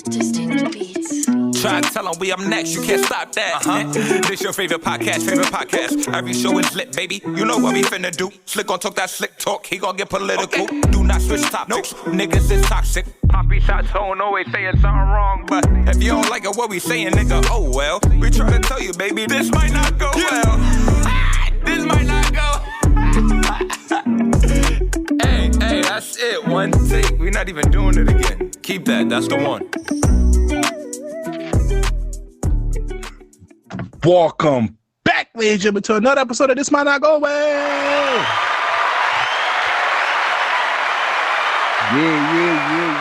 Distinct beats. Try to tell them we up next, you can't stop that. This your favorite podcast. Every show is lit, baby. You know what we finna do. Slick gon' talk that slick talk, he gon' get political. Okay. Do not switch topics, niggas is toxic. Poppy shots don't always saying something wrong, but if you don't like it, what we saying, nigga, oh well. We try to tell you, baby, this might not go well. This might not go. Hey, that's it. One take. We're not even doing it again. Keep that. That's the one. Welcome back, ladies and gentlemen, to another episode of This Might Not Go Well.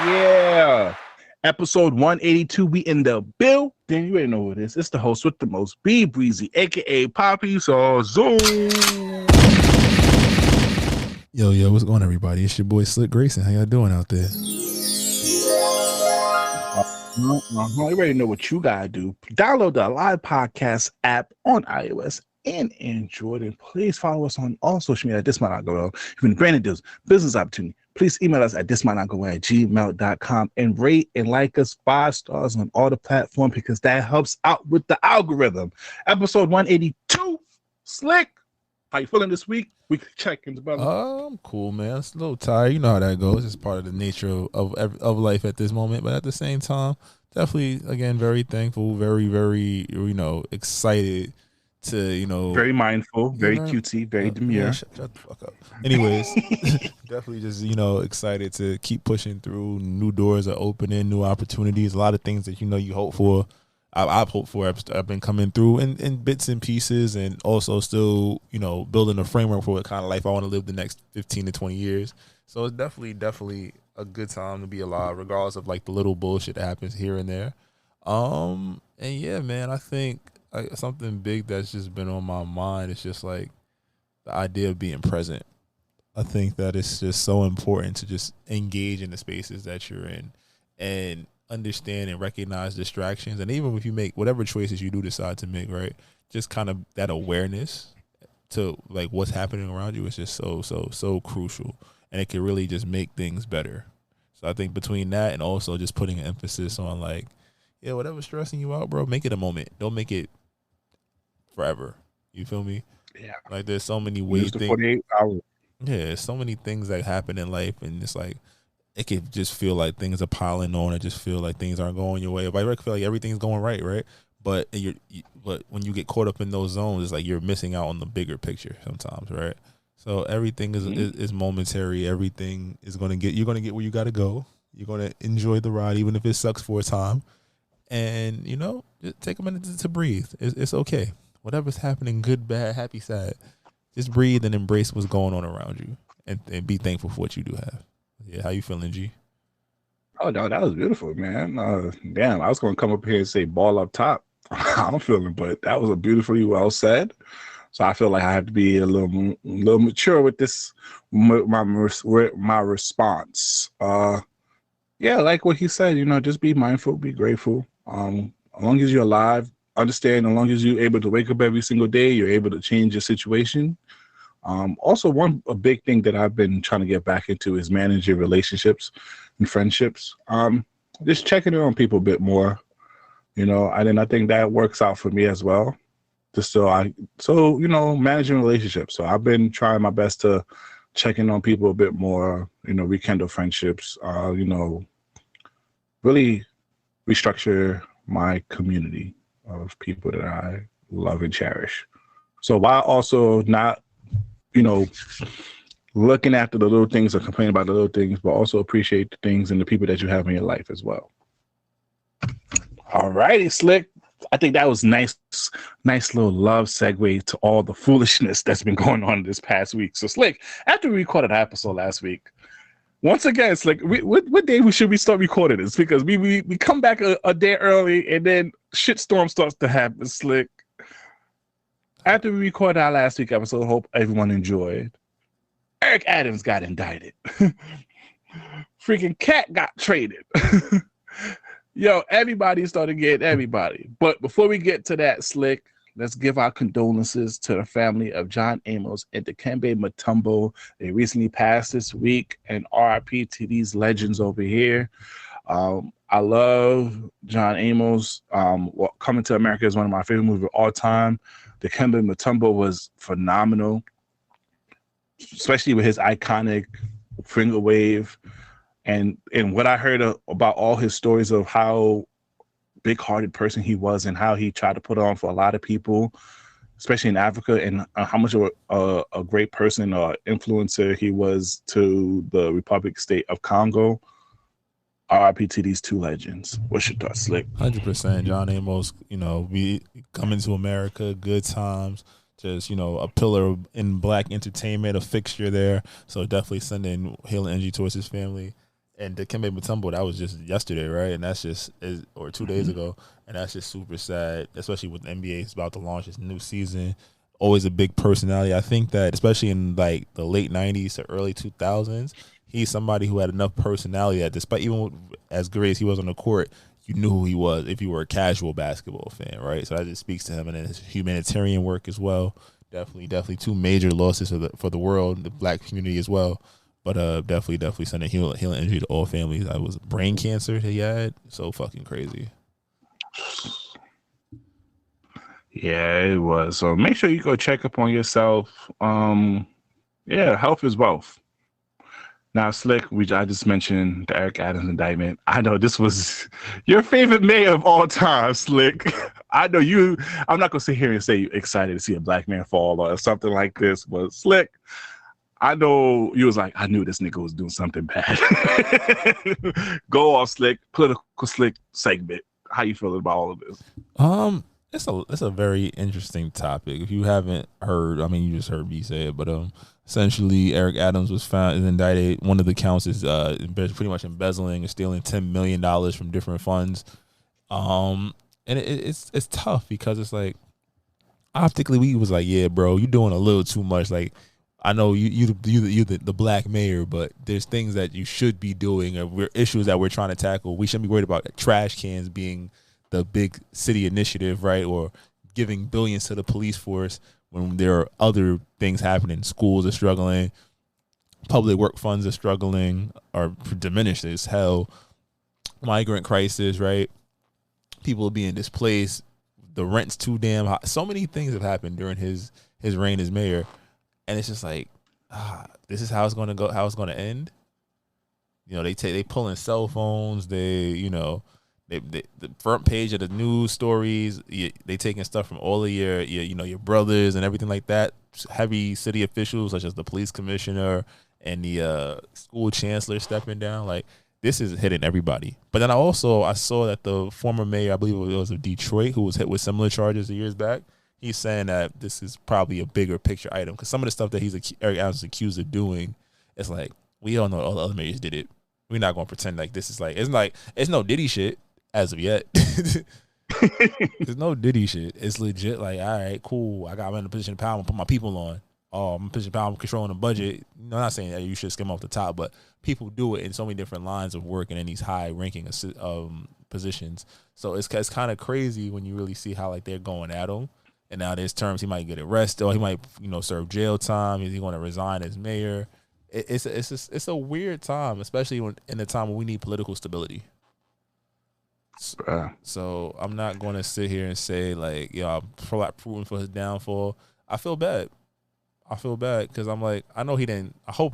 Yeah. Episode 182. We in the building. You already know who it is. It's the host with the most, B Breezy, aka Poppy Sauce Zoom. Yo, what's going on, everybody? It's your boy Slick Grayson. How y'all doing out there? You already know what you gotta do. Download the Live Podcast app on iOS and Android, and please follow us on all social media at This Might Not Go Well. If you're in branded deals, business opportunity, please email us at thismightnotgowell@gmail.com and rate and like us 5 stars on all the platforms because that helps out with the algorithm. Episode 182. Slick, how you feeling this week? Weekly check-ins, brother. I'm cool, man. It's a little tired. You know how that goes. It's part of the nature of life at this moment. But at the same time, definitely, again, very thankful, very, very, excited to, very mindful, very cutesy, very demure. Yeah, shut the fuck up. Anyways, definitely just, excited to keep pushing through. New doors are opening, new opportunities, a lot of things that, you hope for. I've hoped for. I've been coming through in bits and pieces, and also still, building a framework for what kind of life I want to live the next 15 to 20 years. So it's definitely a good time to be alive, regardless of like the little bullshit that happens here and there. And yeah, man, I think something big that's just been on my mind is just like the idea of being present. I think that it's just so important to just engage in the spaces that you're in and understand and recognize distractions. And even if you make whatever choices you do decide to make, right, just kind of that awareness to like what's happening around you is just so crucial, and it can really just make things better. So I think between that and also just putting an emphasis on like, yeah, whatever's stressing you out, bro, make it a moment. Don't make it forever. You feel me? Yeah. Like there's so many ways. 48 hours. Yeah, so many things that happen in life, and it's like it could just feel like things are piling on. It just feel like things aren't going your way. But I feel like everything's going right? But but when you get caught up in those zones, it's like you're missing out on the bigger picture sometimes, right? So everything is momentary. Everything is you're gonna get where you gotta go. You're gonna enjoy the ride, even if it sucks for a time. And just take a minute to breathe. It's okay. Whatever's happening, good, bad, happy, sad, just breathe and embrace what's going on around you, and be thankful for what you do have. Yeah, how you feeling, G? Oh no, that was beautiful, man. Damn, I was gonna come up here and say ball up top. I'm feeling, but that was a beautifully well said. So I feel like I have to be a little mature with this, my response. Yeah, like what he said, just be mindful, be grateful. As long as you're alive, understand. As long as you're able to wake up every single day, you're able to change your situation. Also, a big thing that I've been trying to get back into is managing relationships and friendships. Just checking in on people a bit more, and I think that works out for me as well. Managing relationships. So I've been trying my best to check in on people a bit more, rekindle friendships, really restructure my community of people that I love and cherish. So while also not looking after the little things or complaining about the little things, but also appreciate the things and the people that you have in your life as well. All righty, Slick. I think that was nice little love segue to all the foolishness that's been going on this past week. So, Slick, after we recorded an episode last week, once again, Slick, what day should we start recording this? Because we come back a day early and then shitstorm starts to happen, Slick. After we recorded our last week episode, hope everyone enjoyed. Eric Adams got indicted. Freaking Cat got traded. Yo, everybody started getting everybody. But before we get to that, Slick, let's give our condolences to the family of John Amos and Dikembe Mutombo. They recently passed this week, and RIP to these legends over here. I love John Amos. Coming to America is one of my favorite movies of all time. Dikembe Mutombo was phenomenal, especially with his iconic finger wave. And what I heard about all his stories of how big-hearted person he was and how he tried to put on for a lot of people, especially in Africa, and how much of a great person or influencer he was to the Republic State of Congo. RIP to these two legends. What's your thoughts, Slick? 100%. John Amos, we coming to America, good times, just, a pillar in black entertainment, a fixture there. So definitely sending healing energy towards his family. And Dikembe Mutombo, that was just yesterday, right? And that's or 2 days ago. And that's just super sad, especially with the NBA is about to launch its new season. Always a big personality. I think that, especially in like the late 90s to early 2000s, he's somebody who had enough personality that despite even as great as he was on the court, you knew who he was if you were a casual basketball fan, right? So that just speaks to him and his humanitarian work as well. Definitely two major losses for the world, the black community as well. But definitely sending healing energy to all families. That was brain cancer he had. So fucking crazy. Yeah, it was. So make sure you go check up on yourself. Health is wealth. Now, Slick, I just mentioned the Eric Adams indictment. I know this was your favorite mayor of all time, Slick. I know you. I'm not gonna sit here and say you're excited to see a black man fall or something like this, but Slick, I know you was like, I knew this nigga was doing something bad. Go off, Slick. Political Slick segment. How you feeling about all of this? It's a very interesting topic. If you haven't heard, I mean, you just heard me say it, but essentially, Eric Adams was found and indicted. One of the counts is pretty much embezzling and stealing $10 million from different funds. And it's tough because it's like, optically, we was like, yeah, bro, you doing a little too much. Like, I know you the black mayor, but there's things that you should be doing, or issues that we're trying to tackle. We shouldn't be worried about trash cans being the big city initiative, right? Or giving billions to the police force when there are other things happening. Schools are struggling, public work funds are struggling, or diminished as hell. Migrant crisis, right? People are being displaced. The rent's too damn high. So many things have happened during his reign as mayor. And it's just like, this is how it's going to go, how it's going to end. They pulling cell phones. The front page of the news stories, they taking stuff from all of your brothers and everything like that. Heavy city officials such as the police commissioner and the school chancellor stepping down. Like, this is hitting everybody. But then I saw that the former mayor, I believe it was of Detroit, who was hit with similar charges years back. He's saying that this is probably a bigger picture item because some of the stuff that Eric Adams is accused of doing, it's like, we all know all the other mayors did it. We're not going to pretend like this is it's no Diddy shit as of yet. There's no Diddy shit. It's legit like, all right, cool. I'm in a position of power. I'm going to put my people on. I'm in a position of power. I'm controlling the budget. I'm not saying that you should skim off the top, but people do it in so many different lines of work and in these high-ranking positions. So it's kind of crazy when you really see how like they're going at him. And now there's terms he might get arrested or he might, serve jail time. Is he going to resign as mayor? It's a weird time, especially in the time when we need political stability. So I'm not going to sit here and say like, I'm rooting for his downfall. I feel bad because I'm like, I hope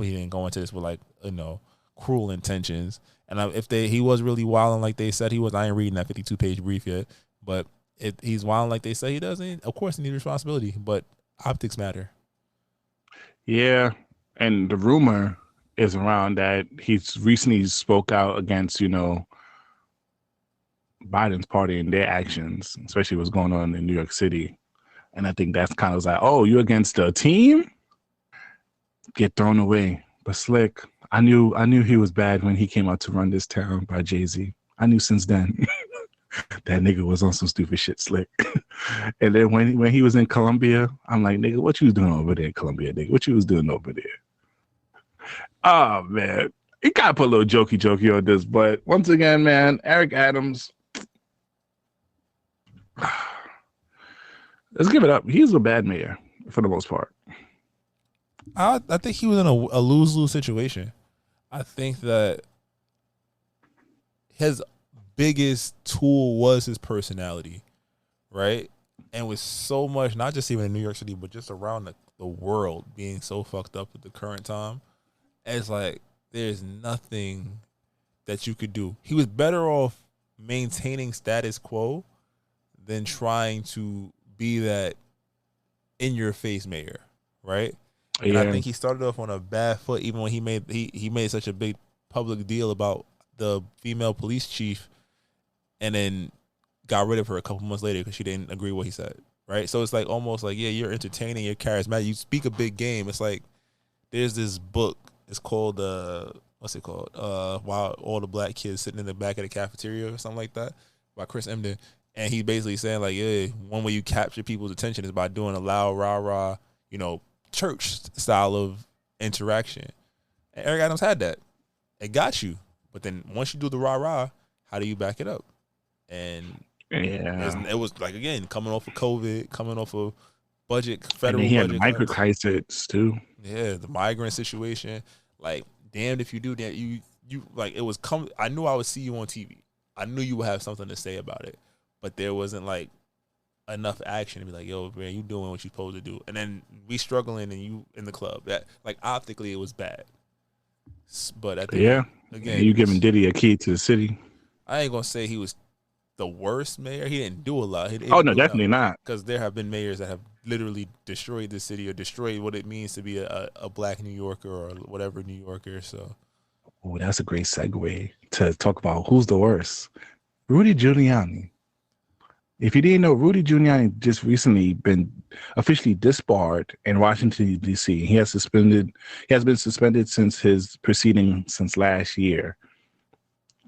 he didn't go into this with like, cruel intentions. And if he was really wilding like they said he was, I ain't reading that 52-page brief yet, but if he's wilding like they say he doesn't, of course he needs responsibility, but optics matter. Yeah, and the rumor is around that he's recently spoke out against, Biden's party and their actions, especially what's going on in New York City. And I think that's kind of like, oh, you against the team? Get thrown away. But Slick, I knew he was bad when he came out to Run This Town by Jay-Z. I knew since then. That nigga was on some stupid shit, Slick. And then when he was in Colombia, I'm like, nigga, what you was doing over there in Colombia, nigga? What you was doing over there? Oh, man. You gotta put a little jokey on this. But once again, man, Eric Adams, let's give it up. He's a bad mayor for the most part. I think he was in a lose-lose situation. I think that his biggest tool was his personality, right? And with so much, not just even in New York City, but just around the world being so fucked up at the current time, it's like there's nothing that you could do. He was better off maintaining status quo than trying to be that in your face mayor, right? And I think he started off on a bad foot, even when he made such a big public deal about the female police chief, and then got rid of her a couple months later because she didn't agree with what he said, right? So it's like almost like, yeah, you're entertaining, you're charismatic, you speak a big game. It's like there's this book. It's called what's it called? While all the black kids sitting in the back of the cafeteria or something like that, by Chris Emden. And he basically saying like, yeah, one way you capture people's attention is by doing a loud rah-rah, church style of interaction. And Eric Adams had that. It got you. But then once you do the rah-rah, how do you back it up? And it was like, again, coming off of COVID, coming off of budget, federal budget. And he had the microcrisis too. Yeah, the migrant situation. Like, damned if you do that. You like, it was I knew I would see you on TV. I knew you would have something to say about it. But there wasn't like enough action to be like, yo, man, you doing what you're supposed to do. And then we struggling and you in the club. That, like, optically it was bad. But I think, again, you giving Diddy a key to the city. I ain't gonna say he was the worst mayor. He didn't do a lot. No, definitely not. Because there have been mayors that have literally destroyed the city or destroyed what it means to be a black New Yorker or whatever New Yorker. So, oh, that's a great segue to talk about who's the worst. Rudy Giuliani. If you didn't know, Rudy Giuliani just recently been officially disbarred in Washington, D.C. He has been suspended since his proceeding since last year.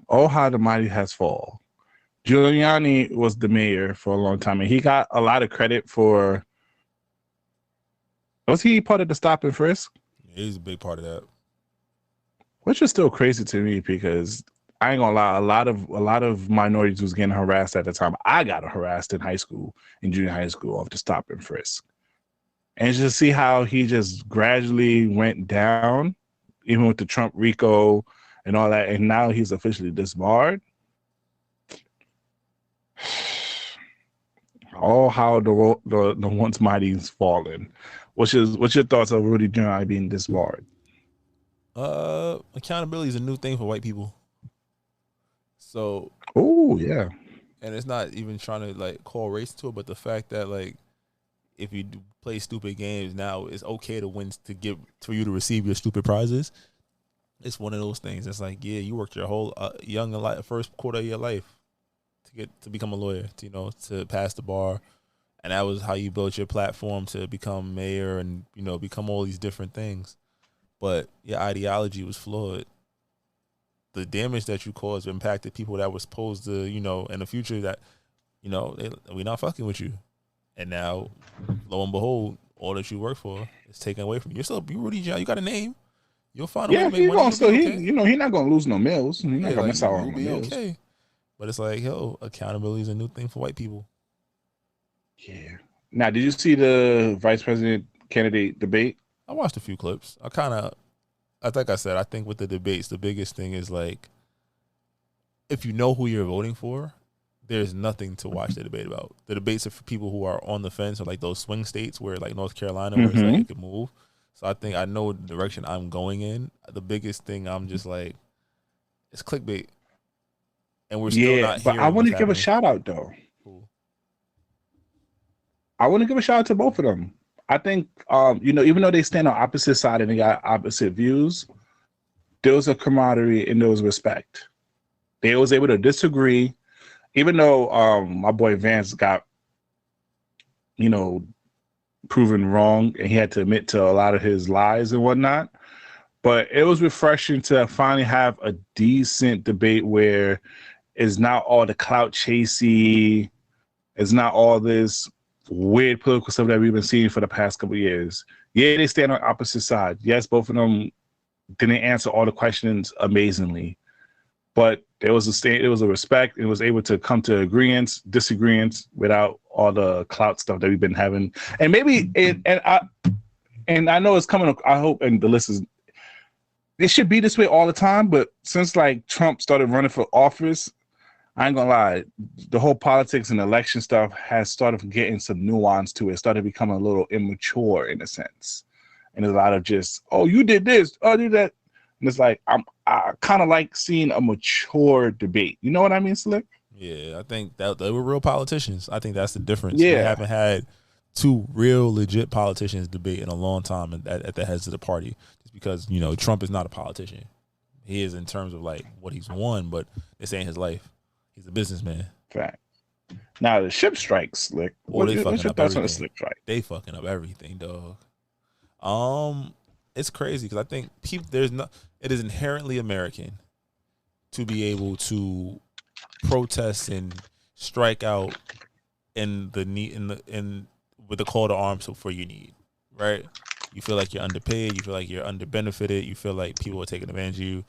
Oh, how the mighty has fallen. Giuliani was the mayor for a long time, and he got a lot of credit for. Was he part of the stop and frisk? Yeah, he's a big part of that. Which is still crazy to me because I ain't gonna lie, a lot of minorities was getting harassed at the time. I got harassed in junior high school off the stop and frisk. And just see how he just gradually went down, even with the Trump RICO and all that, and now he's officially disbarred. Oh, how the once mighty's fallen. What's your thoughts on Rudy Giuliani being disbarred? Accountability is a new thing for white people. So, oh yeah, and it's not even trying to like call race to it, but the fact that like if you play stupid games now, it's okay to win for you to receive your stupid prizes. It's one of those things. It's like, yeah, you worked your whole first quarter of your life to become a lawyer, to pass the bar, and that was how you built your platform to become mayor and become all these different things. But your ideology was flawed. The damage that you caused impacted people that were supposed to, in the future that, we're not fucking with you. And now, lo and behold, all that you work for is taken away from you. You're Rudy Giuliani. You got a name. You'll find a way to make money. He's not gonna lose no meals. He's not gonna miss out on no meals. Okay. But it's like, accountability is a new thing for white people. Yeah. Now, did you see the vice president candidate debate? I watched a few clips. Like I said, I think with the debates, the biggest thing is like, if you know who you're voting for, there's nothing to watch the debate about. The debates are for people who are on the fence, or like those swing states where like North Carolina, where it's like it can move. So I think I know the direction I'm going in. The biggest thing I'm just like, it's clickbait, and we're still not. But I want to give a shout out though. Cool. I want to give a shout out to both of them. I think, even though they stand on opposite sides and they got opposite views, there was a camaraderie and there was respect. They was able to disagree, even though my boy Vance got, proven wrong and he had to admit to a lot of his lies and whatnot. But it was refreshing to finally have a decent debate where it's not all the clout chasey, it's not all this weird political stuff that we've been seeing for the past couple of years. Yeah, they stand on opposite sides. Yes, both of them didn't answer all the questions amazingly, but there was a respect. It was able to come to agreements, disagreements without all the clout stuff that we've been having. And maybe I know it's coming. I hope, and the list is. it should be this way all the time, but since like Trump started running for office, I ain't gonna lie, the whole politics and election stuff has started getting some nuance to it. It started becoming a little immature in a sense. And there's a lot of just, oh, you did this, oh, you did that. And it's like I kind of like seeing a mature debate. You know what I mean, Slick? Yeah, I think that they were real politicians. I think that's the difference. Yeah. We haven't had two real legit politicians debate in a long time at the heads of the party. Just because, you know, Trump is not a politician. He is in terms of like what he's won, but this ain't his life. He's a businessman. Fact. Now the ship strikes, Slick. What's your thoughts on the ship strike? They fucking up everything, dog. It's crazy because I think it is inherently American to be able to protest and strike out with the call to arms for your need, right? You feel like you're underpaid, you feel like you're underbenefited, you feel like people are taking advantage of you.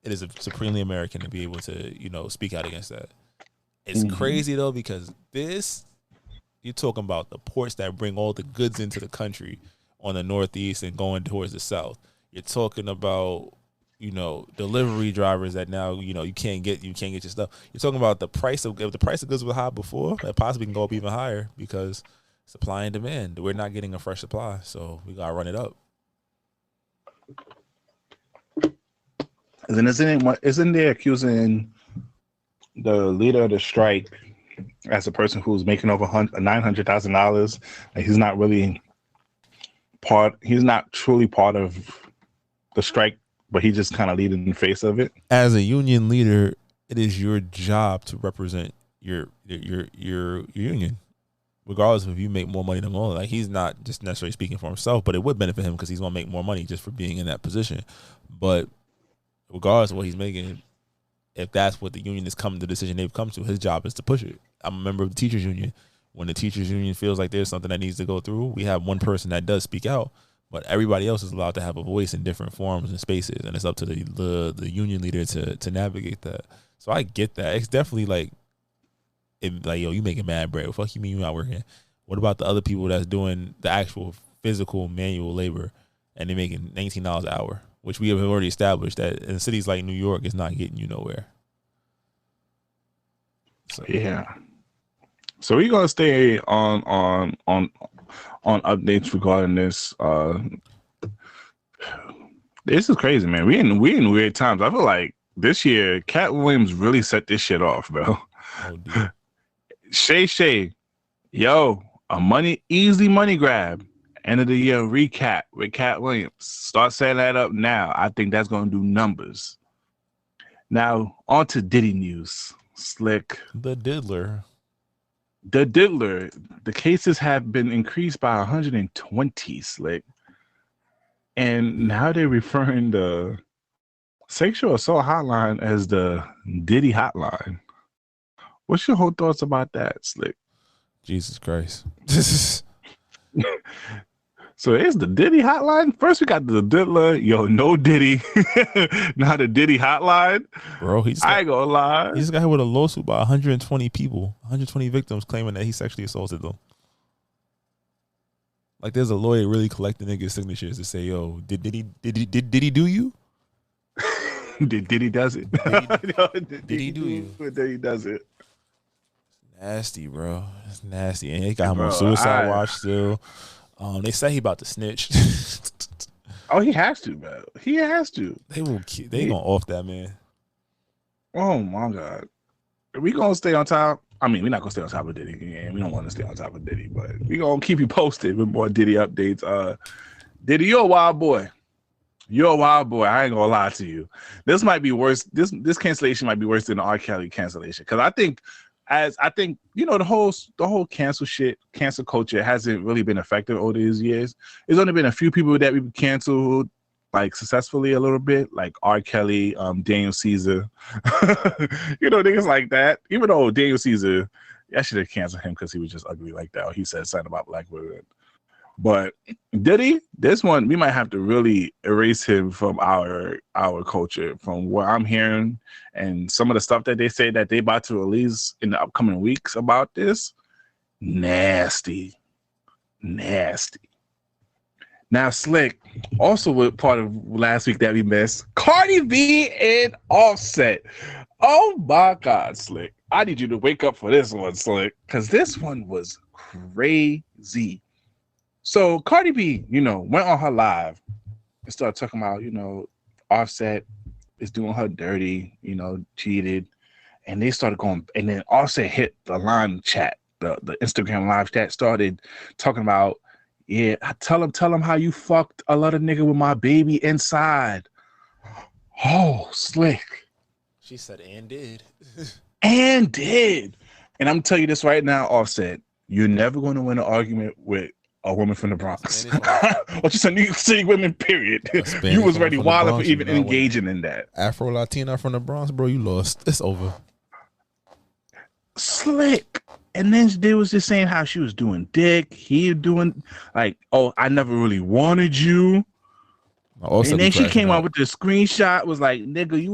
It is supremely American to be able to, you know, speak out against that. It's crazy though because you're talking about the ports that bring all the goods into the country on the Northeast and going towards the South. You're talking about, you know, delivery drivers that now, you know, you can't get your stuff. You're talking about the price of goods was high before, that possibly can go up even higher because supply and demand. We're not getting a fresh supply, so we gotta run it up. And then isn't they accusing the leader of the strike as a person who's making over $900,000? Like he's not really he's not truly part of the strike, but he just kind of leading the face of it. As a union leader, it is your job to represent your union, regardless of if you make more money than more. Like he's not just necessarily speaking for himself, but it would benefit him because he's gonna make more money just for being in that position. But regardless of what he's making, if that's what the union is coming, the decision they've come to, his job is to push it. I'm a member of the teachers union. When the teachers union feels like there's something that needs to go through, we have one person that does speak out, but everybody else is allowed to have a voice in different forms and spaces, and it's up to the union leader to navigate that. So I get that. It's definitely like, yo, you making mad bread. What the fuck you mean you not working? What about the other people that's doing the actual physical manual labor and they're making $19 an hour, which we have already established that in cities like New York, it's not getting you nowhere. So. Yeah. So we're gonna stay on updates regarding this. This is crazy, man. We in weird times. I feel like this year, Cat Williams really set this shit off, bro. Oh, dude. Shay, yo, easy money grab. End of the year recap with Cat Williams. Start setting that up now. I think that's gonna do numbers. Now on to Diddy news. Slick. The diddler. The cases have been increased by 120, Slick. And now they're referring the sexual assault hotline as the Diddy Hotline. What's your whole thoughts about that, Slick? Jesus Christ. So it's the Diddy Hotline. First we got the diddler, no Diddy. Now the Diddy Hotline. Bro, I ain't gonna lie. He just got hit with a lawsuit by 120 people, 120 victims claiming that he sexually assaulted them. Like there's a lawyer really collecting niggas' signatures to say, yo, did he do you? Did he does it? Did he do you? Did he does it? Nasty, bro. It's nasty. And he got him on suicide watch still. They say he about to snitch. Oh, he has to, bro. He has to. They gonna off that man. Oh my God. Are we gonna stay on top? I mean, we're not gonna stay on top of Diddy. Yeah, we don't want to stay on top of Diddy, but we gonna keep you posted with more Diddy updates. Diddy, you're a wild boy. You're a wild boy. I ain't gonna lie to you. This might be worse. This cancellation might be worse than the R. Kelly cancellation. Because I think the whole cancel culture hasn't really been effective over these years. There's only been a few people that we've canceled like successfully a little bit, like R. Kelly, Daniel Caesar, niggas like that. Even though Daniel Caesar, I should have canceled him because he was just ugly like that. Or he said something about black women. But Diddy, this one we might have to really erase him from our culture. From what I'm hearing and some of the stuff that they say that they about to release in the upcoming weeks about this, nasty. Now, Slick, also with part of last week that we missed, Cardi B and Offset. Oh my God, Slick. I need you to wake up for this one, Slick, because this one was crazy. So Cardi B, went on her live and started talking about, Offset is doing her dirty, cheated. And they started going, and then Offset hit the line chat, the Instagram live chat, started talking about, yeah, tell him how you fucked a lot of nigga with my baby inside. Oh, Slick. She said, and did. And did. And I'm telling you this right now, Offset, you're never going to win an argument with a woman from the Bronx. Or just a New York City women, period. You was already wild for even engaging in that. Afro-Latina from the Bronx, bro, you lost. It's over. Slick. And then they was just saying how she was doing dick. He doing like, oh, I never really wanted you. And then she came out with the screenshot, was like, nigga, you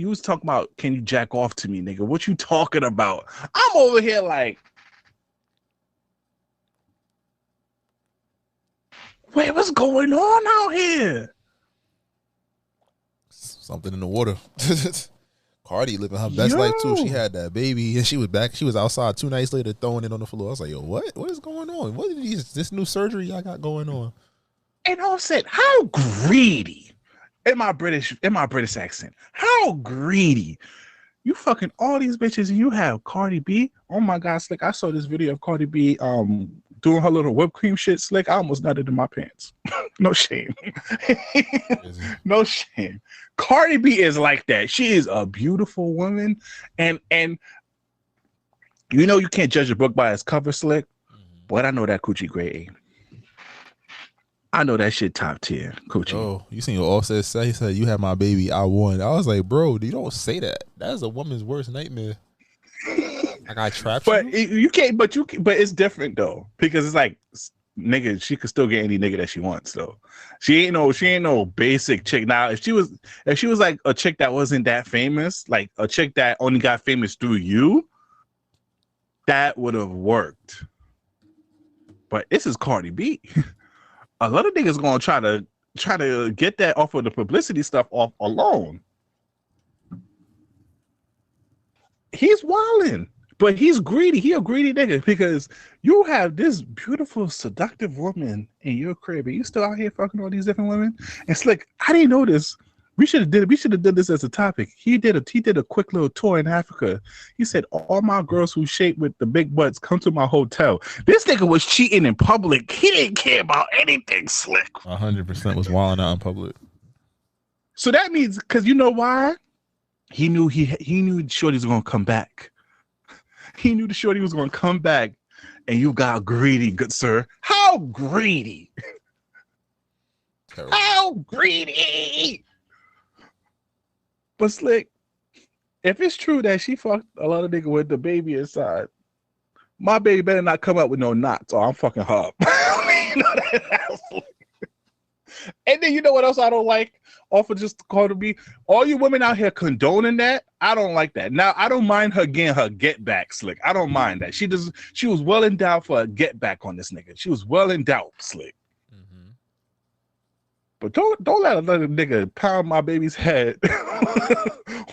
was talking about, can you jack off to me, nigga? What you talking about? I'm over here like, wait, what's going on out here? Something in the water. Cardi living her best life too. She had that baby and she was back. She was outside 2 nights later throwing it on the floor. I was like, yo, what? What is going on? What is this new surgery y'all got going on? And Offset, how greedy in my British accent, how greedy. You fucking all these bitches and you have Cardi B. Oh my God, Slick. I saw this video of Cardi B doing her little whipped cream shit, Slick. I almost nutted in my pants. No shame. No shame. Cardi B is like that. She is a beautiful woman. And you can't judge a book by its cover, Slick. But I know that coochie grade A. I know that shit top tier, coochie. Oh, you seen what Offset say? He said, you had my baby, I won. I was like, bro, you don't say that. That is a woman's worst nightmare. Like I trapped but you. You can't. But it's different though, because it's like, nigga, she could still get any nigga that she wants though. She ain't no basic chick. Now, if she was like a chick that wasn't that famous, like a chick that only got famous through you, that would have worked. But this is Cardi B. A lot of niggas gonna try to get that off of the publicity stuff off alone. He's wilding, but he's greedy. He a greedy nigga because you have this beautiful, seductive woman in your crib, and you still out here fucking all these different women. It's like, I didn't know this. We should have did this as a topic. He did a quick little tour in Africa. He said, all my girls who shape with the big butts come to my hotel. This nigga was cheating in public. He didn't care about anything, Slick. 100% was wilding out in public. So that means, because you know why? He knew Shorty was gonna come back. He knew the Shorty was gonna come back, and you got greedy, good sir. How greedy? Terrible. How greedy? But Slick, if it's true that she fucked a lot of nigga with the baby inside, my baby better not come up with no knots or I'm fucking her up. And then you know what else I don't like? Off of just Cardi B, all you women out here condoning that. I don't like that. Now I don't mind her getting her get back, Slick. I don't mind that. She was well endowed for a get back on this nigga. She was well endowed, Slick. But don't let another nigga pound my baby's head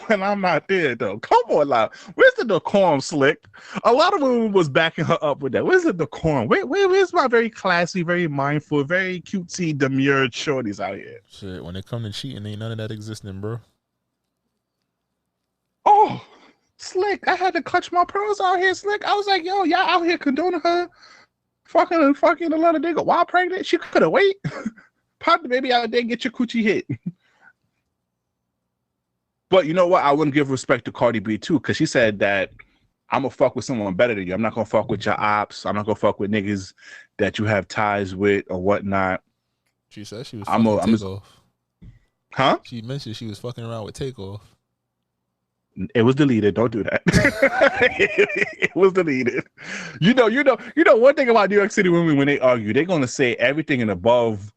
when I'm not there, though. Come on, now. Where's the decorum, Slick? A lot of women was backing her up with that. Where's the decorum? Where's my very classy, very mindful, very cutesy, demure shorties out here? Shit, when it come to cheating, ain't none of that existing, bro. Oh, Slick, I had to clutch my pearls out here, Slick. I was like, yo, y'all out here condoning her fucking a lot of nigga while pregnant? She could have waited. Pop the baby out there and get your coochie hit. But you know what? I wouldn't give respect to Cardi B too, because she said that I'm gonna fuck with someone better than you. I'm not gonna fuck with your ops. I'm not gonna fuck with niggas that you have ties with or whatnot. She said she was fucking Takeoff. Huh? She mentioned she was fucking around with Takeoff. It was deleted. Don't do that. It was deleted. You know. One thing about New York City women, when they argue, they're gonna say everything and above.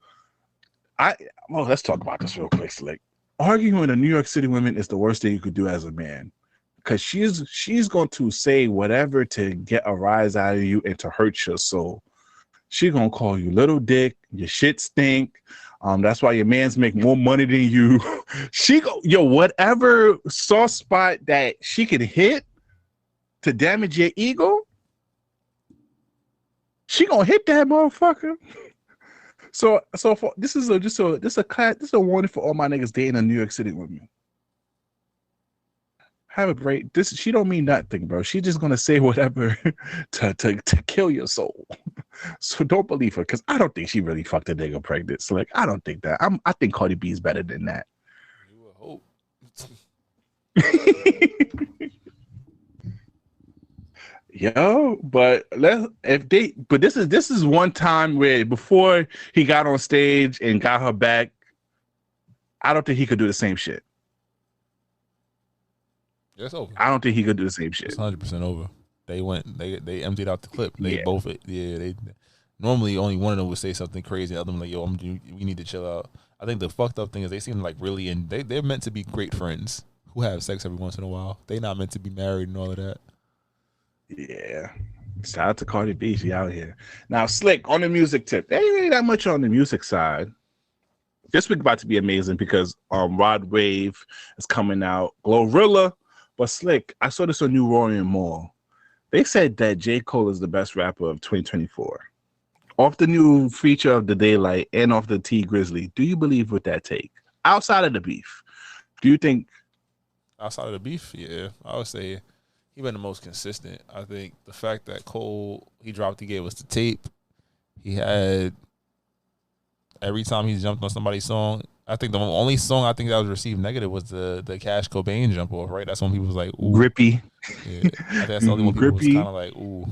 Let's talk about this real quick. Like, arguing with a New York City woman is the worst thing you could do as a man, because she's going to say whatever to get a rise out of you and to hurt your soul. She gonna call you little dick. Your shit stink. That's why your man's make more money than you. Whatever soft spot that she can hit to damage your ego, she gonna hit that motherfucker. So this is a warning for all my niggas dating a New York City woman. Have a break. She don't mean nothing, bro. She just gonna say whatever to kill your soul. So don't believe her, because I don't think she really fucked a nigga pregnant. So like, I don't think that. I think Cardi B is better than that. You would hope. Yo, but this is one time where before he got on stage and got her back, I don't think he could do the same shit. It's over. I don't think he could do the same shit. It's 100% over. They emptied out the clip. They normally only one of them would say something crazy. The other one like, yo, we need to chill out. I think the fucked up thing is they seem like really they're meant to be great friends who have sex every once in a while. They not meant to be married and all of that. Yeah. Shout out to Cardi B. She out here. Now, Slick, on the music tip, there ain't really that much on the music side. This week about to be amazing because Rod Wave is coming out. Glorilla. But Slick, I saw this on New Roaring Mall. They said that J. Cole is the best rapper of 2024. Off the new feature of The Daylight and off the T Grizzly, do you believe with that take? Outside of the beef, do you think? Outside of the beef, yeah. I would say he been the most consistent. I think the fact that Cole, he dropped, he gave us the tape. He had, every time he jumped on somebody's song, I think the only song I think that was received negative was the Cash Cobain jump off, right? That's when people was like, ooh. Grippy. Yeah, I think that's the only one people was kind of like, ooh.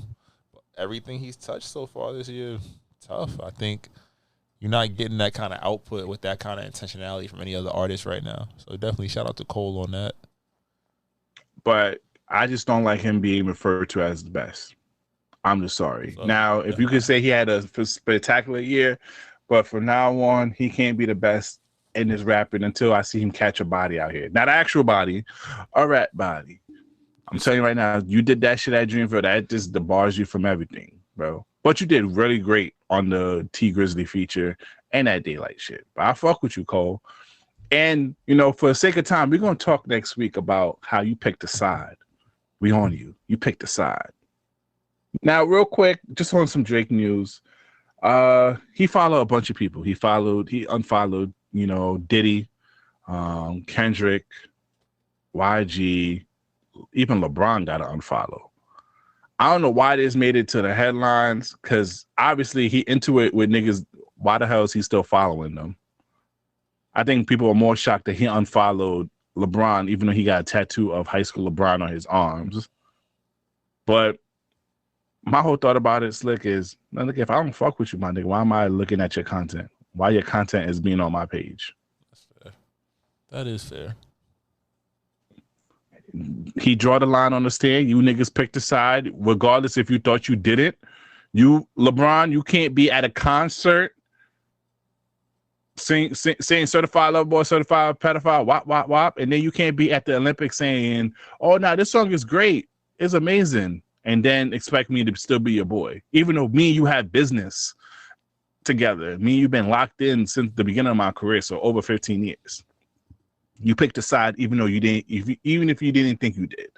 But everything he's touched so far this year, tough. I think you're not getting that kind of output with that kind of intentionality from any other artist right now. So definitely shout out to Cole on that. But I just don't like him being referred to as the best. I'm just sorry. So, now, if you could say he had a spectacular year, but from now on, he can't be the best in his rapping until I see him catch a body out here. Not an actual body, a rap body. I'm telling you right now, you did that shit at Dreamville. That just debars you from everything, bro. But you did really great on the T Grizzly feature and that Daylight shit. But I fuck with you, Cole. And, for the sake of time, we're going to talk next week about how you picked a side. We on you. You picked a side. Now, real quick, just on some Drake news. He followed a bunch of people. He unfollowed, Diddy, Kendrick, YG, even LeBron got to unfollow. I don't know why this made it to the headlines, because obviously he into it with niggas. Why the hell is he still following them? I think people are more shocked that he unfollowed LeBron, even though he got a tattoo of high school LeBron on his arms. But my whole thought about it, Slick, is, look, if I don't fuck with you, my nigga, why am I looking at your content? Why your content is being on my page? That's fair. That is fair. He draw the line on the stand. You niggas picked a side, regardless if you thought you did it. You, LeBron, you can't be at a concert saying certified lover boy, certified pedophile, wop, wop, wop, and then you can't be at the Olympics saying, oh, no, this song is great. It's amazing. And then expect me to still be your boy. Even though me and you have business together. Me and you've been locked in since the beginning of my career, so over 15 years. You picked a side even though you didn't, even if you didn't think you did.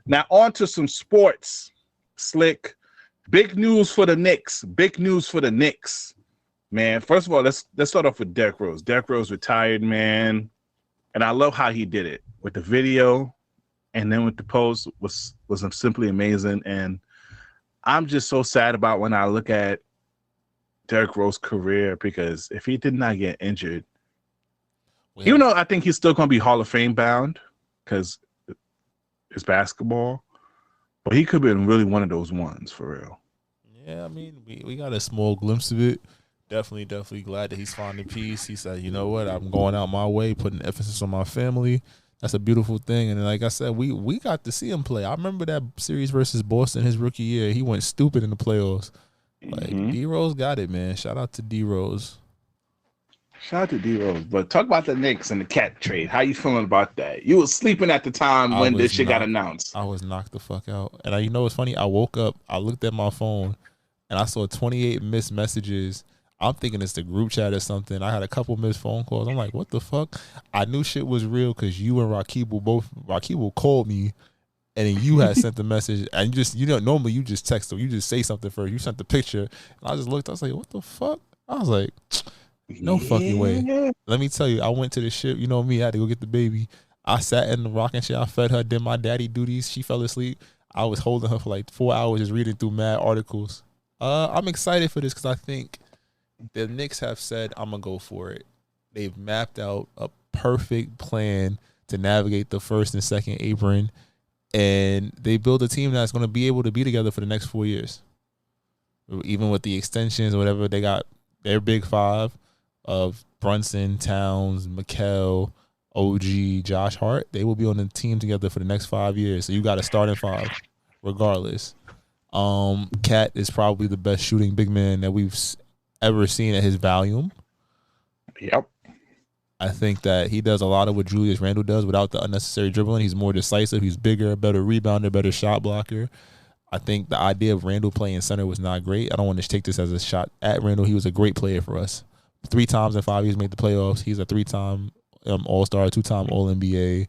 Now on to some sports, Slick. Big news for the Knicks. Big news for the Knicks. Man, first of all, let's start off with Derrick Rose. Derrick Rose retired, man. And I love how he did it with the video. And then with the post was simply amazing. And I'm just so sad about when I look at Derrick Rose's career, because if he did not get injured, even though I think he's still going to be Hall of Fame bound because it's basketball, but he could have been really one of those ones for real. Yeah, I mean, we got a small glimpse of it. Definitely glad that he's finding peace. He said, you know what, I'm going out my way, putting emphasis on my family. That's a beautiful thing. And like I said, we got to see him play. I remember that series versus Boston his rookie year. He went stupid in the playoffs. Like, D-Rose got it, man. Shout out to D-Rose. Shout out to D-Rose. But talk about the Knicks and the cat trade. How you feeling about that? You was sleeping at the time when this shit got announced. I was knocked the fuck out. And you know what's funny? I woke up, I looked at my phone, and I saw 28 missed messages. I'm thinking it's the group chat or something. I had a couple missed phone calls. I'm like, what the fuck? I knew shit was real because you and Rakibu called me, and then you had sent the message, and normally you just text them, you just say something first. You sent the picture, and I just looked. I was like, what the fuck? I was like, no fucking way. Let me tell you, I went to the ship. You know me, I had to go get the baby. I sat in the rocking chair. I fed her, did my daddy duties. She fell asleep. I was holding her for like 4 hours, just reading through mad articles. I'm excited for this because I think the Knicks have said, I'm going to go for it. They've mapped out a perfect plan to navigate the first and second apron, and they build a team that's going to be able to be together for the next 4 years. Even with the extensions or whatever, they got their big five of Brunson, Towns, Mikal, OG, Josh Hart. They will be on the team together for the next 5 years. So you got a starting five, regardless. Cat is probably the best shooting big man that we've ever seen at his volume. Yep. I think that he does a lot of what Julius Randle does without the unnecessary dribbling. He's more decisive. He's bigger, better rebounder, better shot blocker. I think the idea of Randle playing center was not great. I don't want to take this as a shot at Randle. He was a great player for us. 3 times in 5 years made the playoffs. He's a 3-time All-Star, 2-time All-NBA.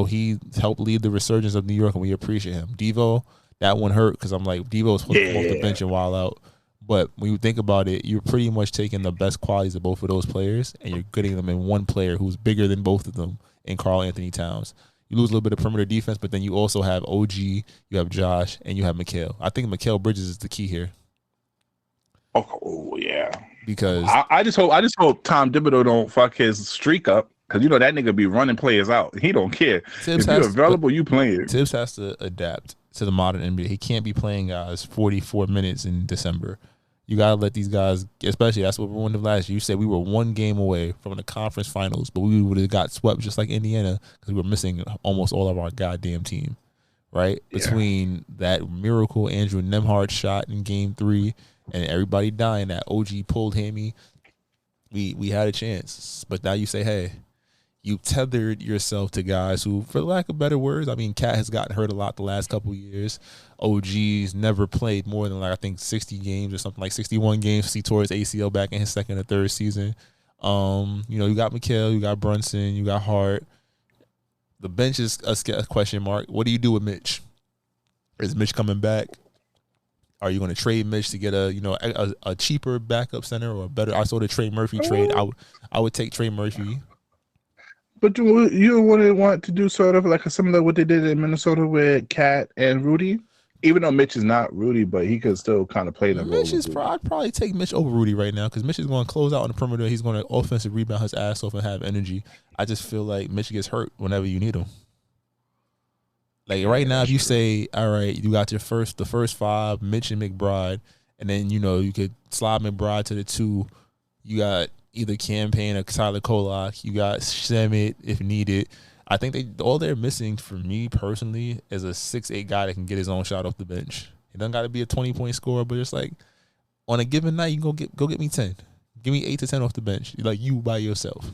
He helped lead the resurgence of New York, and we appreciate him. Devo, that one hurt because I'm like, Devo's supposed to come off the bench and wild out. But when you think about it, you're pretty much taking the best qualities of both of those players, and you're getting them in one player who's bigger than both of them in Karl-Anthony Towns. You lose a little bit of perimeter defense, but then you also have OG, you have Josh, and you have Mikal. I think Mikal Bridges is the key here. Oh yeah. Because I just hope Tom Thibodeau don't fuck his streak up, because that nigga be running players out. He don't care. If you're available, you playing. Tibbs has to adapt to the modern NBA. He can't be playing guys 44 minutes in December. You gotta let these guys, especially that's what we won last year. You said we were 1 game away from the conference finals, but we would have got swept just like Indiana because we were missing almost all of our goddamn team, right? Yeah. Between that miracle Andrew Nembhard shot in Game 3 and everybody dying, that OG pulled hammy, we had a chance. But now you say, hey, you tethered yourself to guys who, for lack of better words, I mean, Cat has gotten hurt a lot the last couple of years. OG's never played more than, I think 60 games or something, like 61 games. He tore his ACL back in his second or third season. You got Mikal, you got Brunson, you got Hart. The bench is a question mark. What do you do with Mitch? Is Mitch coming back? Are you going to trade Mitch to get a cheaper backup center or a better? I saw the Trey Murphy trade. I would take Trey Murphy. But you wouldn't want to do sort of like similar what they did in Minnesota with Cat and Rudy? Even though Mitch is not Rudy, but he could still kind of play the role. I'd probably take Mitch over Rudy right now because Mitch is going to close out on the perimeter. He's going to offensive rebound his ass off and have energy. I just feel like Mitch gets hurt whenever you need him. Like right now, if you say, all right, you got the first 5, Mitch and McBride, and then, you could slide McBride to the 2. You got either Campaign or Tyler Kolak. You got Shemet if needed. I think all they're missing for me personally is a 6'8" guy that can get his own shot off the bench. He doesn't got to be a 20-point scorer, but it's like on a given night, you can go get me 10. Give me 8 to 10 off the bench. Like you by yourself.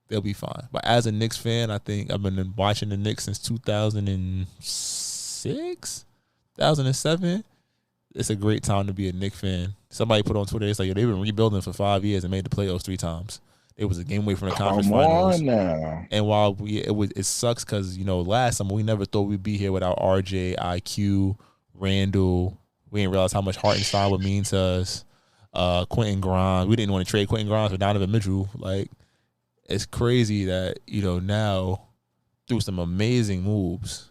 They'll be fine. But as a Knicks fan, I think I've been watching the Knicks since 2006, 2007. It's a great time to be a Knicks fan. Somebody put on Twitter, it's like, they've been rebuilding for 5 years and made the playoffs 3 times. It was a game away from the conference finals. Come on now. And while it sucks because, last summer we never thought we'd be here without RJ, IQ, Randall. We didn't realize how much Hartenstein would mean to us. Quentin Grimes. We didn't want to trade Quentin Grimes for Donovan Mitchell. Like, it's crazy that, now, through some amazing moves,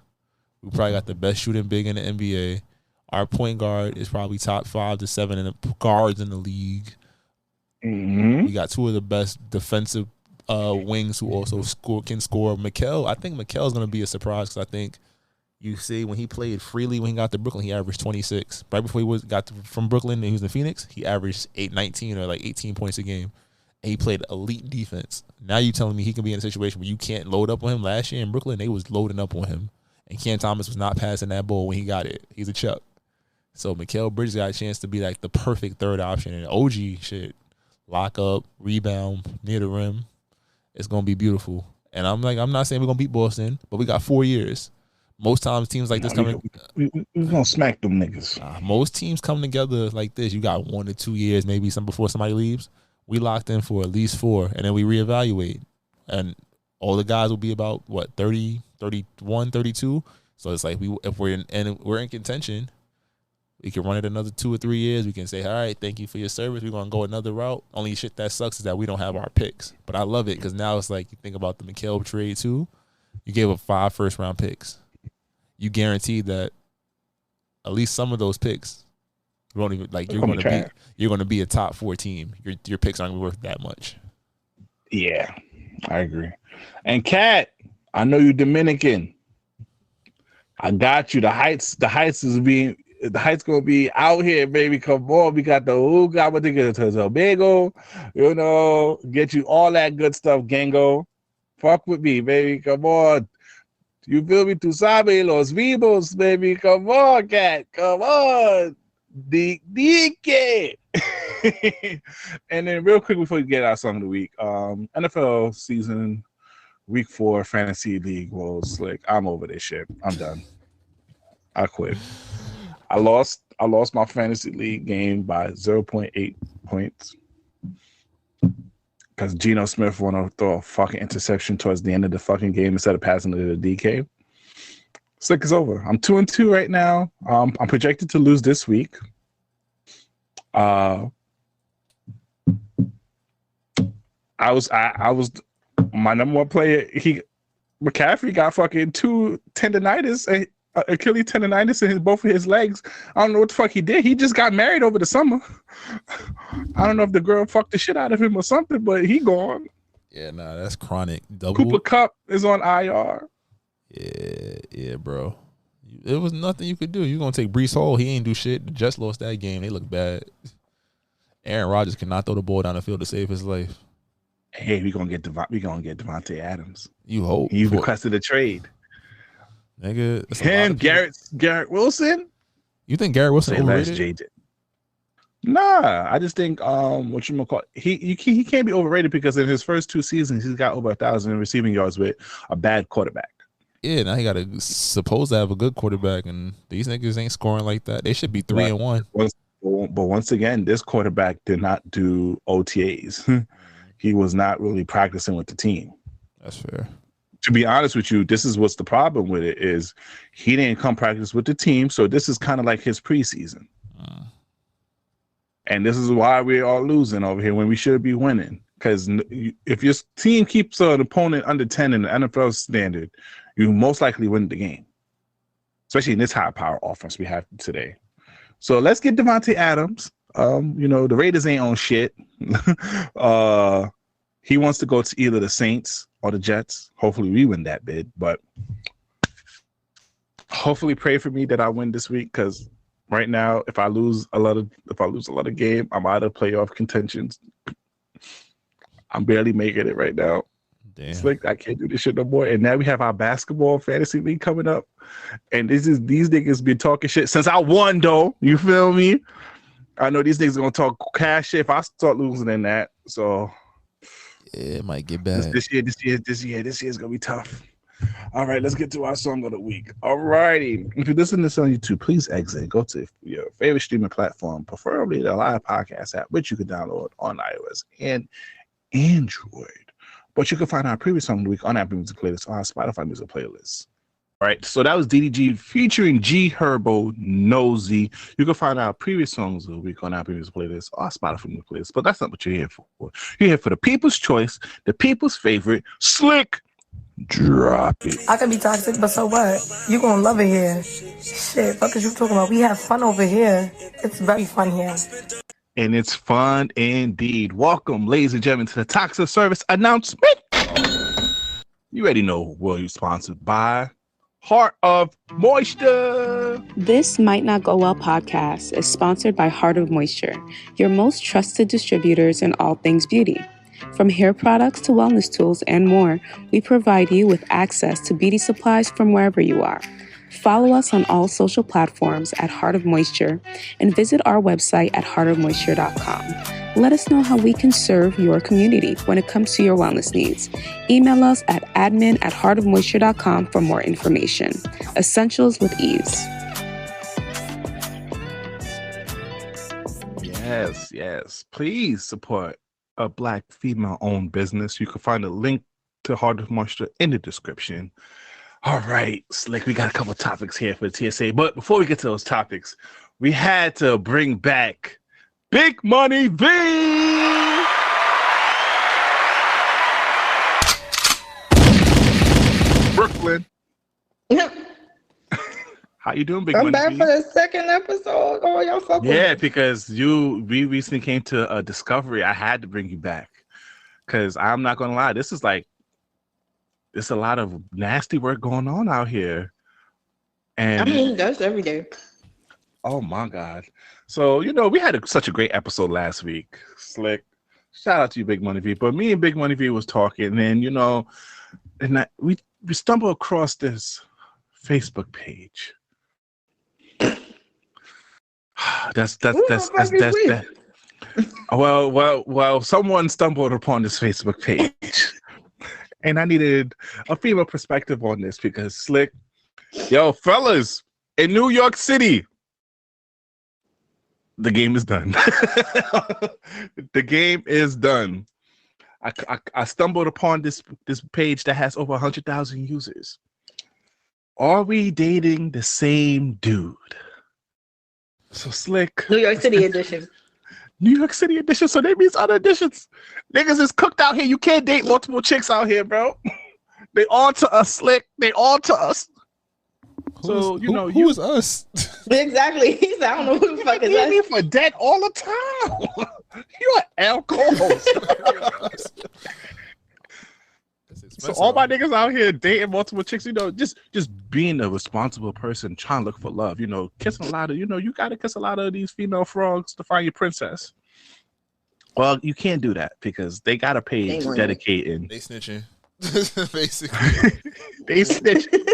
we probably got the best shooting big in the NBA. Our point guard is probably top 5 to 7 in the guards in the league. Mm-hmm. We got 2 of the best defensive wings who also can score. Mikal, I think Mikal is going to be a surprise because I think you see when he played freely when he got to Brooklyn, he averaged 26. Right before he got from Brooklyn and he was in Phoenix, he averaged 19 or like 18 points a game. And he played elite defense. Now you telling me he can be in a situation where you can't load up on him? Last year in Brooklyn, they was loading up on him. And Cam Thomas was not passing that ball when he got it. He's a chuck. So Mikal Bridges got a chance to be like the perfect third option. And OG, shit, lock up, rebound, near the rim. It's going to be beautiful. And I'm not saying we're going to beat Boston, but we got 4 years. Most times teams like this we gonna smack them niggas. Most teams come together like this. You got 1 to 2 years, maybe some before somebody leaves. We locked in for at least 4, and then we reevaluate. And all the guys will be about, 30, 31, 32. So it's like if we're in contention, we can run it another 2 or 3 years. We can say, all right, thank you for your service. We're going to go another route. Only shit that sucks is that we don't have our picks. But I love it because now it's like you think about the McHale trade too. You gave up 5 first-round picks. You guaranteed that at least some of those picks won't even you're going to be a top 4 team. Your picks aren't worth that much. Yeah, I agree. And Kat, I know you Dominican. I got you. The heights gonna be out here, baby. Come on, we got the hookah, what they get to Tobago, get you all that good stuff, Gango. Fuck with me, baby. Come on. You feel me? Tu sabes los vivos, baby. Come on, Cat. Come on. Dike. And then real quick before we get our song of the week, NFL season week 4 fantasy league was like, I'm over this shit. I'm done. I quit. I lost my fantasy league game by 0.8 points. Because Geno Smith want to throw a fucking interception towards the end of the fucking game instead of passing it to DK. Slick is over. I'm 2-2 right now. I'm projected to lose this week. I was my number 1 player. McCaffrey got fucking 2 tendonitis, Achilles tendonitis in both of his legs. I don't know what the fuck he did. He just got married over the summer. I don't know if the girl fucked the shit out of him or something, but he gone. Yeah, nah, that's chronic. Cooper Kupp is on IR. Yeah, bro. It was nothing you could do. You're gonna take Breece Hall. He ain't do shit. The Jets lost that game. They look bad. Aaron Rodgers cannot throw the ball down the field to save his life. Hey, we gonna get Devontae Adams. You hope he requested a trade. Nigga, him, Garrett Wilson. You think Garrett Wilson overrated? Nah, I just think he can't be overrated because in his first 2 seasons he's got over 1,000 receiving yards with a bad quarterback. Yeah, now he got to supposed to have a good quarterback, and these niggas ain't scoring like that. They should be 3-1. But once again, this quarterback did not do OTAs. He was not really practicing with the team. That's fair. To be honest with you, this is what's the problem with it is he didn't come practice with the team, so this is kind of like his preseason. And this is why we're all losing over here when we should be winning. Because if your team keeps an opponent under 10 in the NFL standard, you most likely win the game, especially in this high-power offense we have today. So let's get Devontae Adams. The Raiders ain't on shit. He wants to go to either the Saints or the Jets. Hopefully we win that bid, but hopefully pray for me that I win this week because right now, if I lose a lot of game, I'm out of playoff contentions. I'm barely making it right now. Damn. It's like I can't do this shit no more. And now we have our basketball fantasy league coming up, and these niggas been talking shit since I won. Though you feel me? I know these niggas are gonna talk cash shit if I start losing in that. So yeah, it might get bad. This year's gonna be tough. All right, let's get to our song of the week. All righty. If you're listening to this on YouTube, please exit. Go to your favorite streaming platform, preferably the live podcast app, which you can download on iOS and Android. But you can find our previous song of the week on Apple Music playlist or our Spotify music playlist. All right, so that was DDG featuring G Herbo Nosey. You can find our previous songs of the week on Apple Music playlist or Spotify music playlist. But that's not what you're here for. You're here for the people's choice, the people's favorite, Slick. Drop it. I can be toxic, but so what? You gonna love it here. Shit, fuck is you talking about? We have fun over here. It's very fun here. And it's fun indeed. Welcome, ladies and gentlemen, to the Toxic Service announcement. You already know who you're sponsored by Heart of Moisture. This Might Not Go Well podcast is sponsored by Heart of Moisture, your most trusted distributors in all things beauty. From hair products to wellness tools and more, we provide you with access to beauty supplies from wherever you are. Follow us on all social platforms at Heart of Moisture and visit our website at heartofmoisture.com. Let us know how we can serve your community when it comes to your wellness needs. Email us at admin@heartofmoisture.com for more information. Essentials with ease. Yes. Please support a Black female-owned business. You can find a link to Heart of Moisture in the description. All right, Slick, we got a couple of topics here for the TSA. But before we get to those topics, we had to bring back Big Money V. Brooklyn. How you doing, Big Money V? I'm back for the second episode. Oh, y'all fuck with me. Because we recently came to a discovery. I had to bring you back because I'm not gonna lie, there's a lot of nasty work going on out here. And I mean, that's every day. Oh my God. So, we had such a great episode last week. Slick. Shout out to you, Big Money V. But me and Big Money V was talking, and we stumbled across this Facebook page. That's well, someone stumbled upon this Facebook page. And I needed a female perspective on this because Slick, fellas, in New York City, the game is done. The game is done. I stumbled upon this page that has over 100,000 users. Are we dating the same dude? So Slick. New York City edition. New York City edition. So that means other editions. Niggas is cooked out here. You can't date multiple chicks out here, bro. They all to us, Slick. They all to us. So who is us? Exactly. He said, I don't know who the fuck is us. You for debt all the time. You're an alcohol. So all my niggas out here dating multiple chicks, just being a responsible person, trying to look for love, kissing a lot of, you gotta kiss a lot of these female frogs to find your princess. Well, you can't do that because they got a page dedicating. They snitching. Basically. They snitching.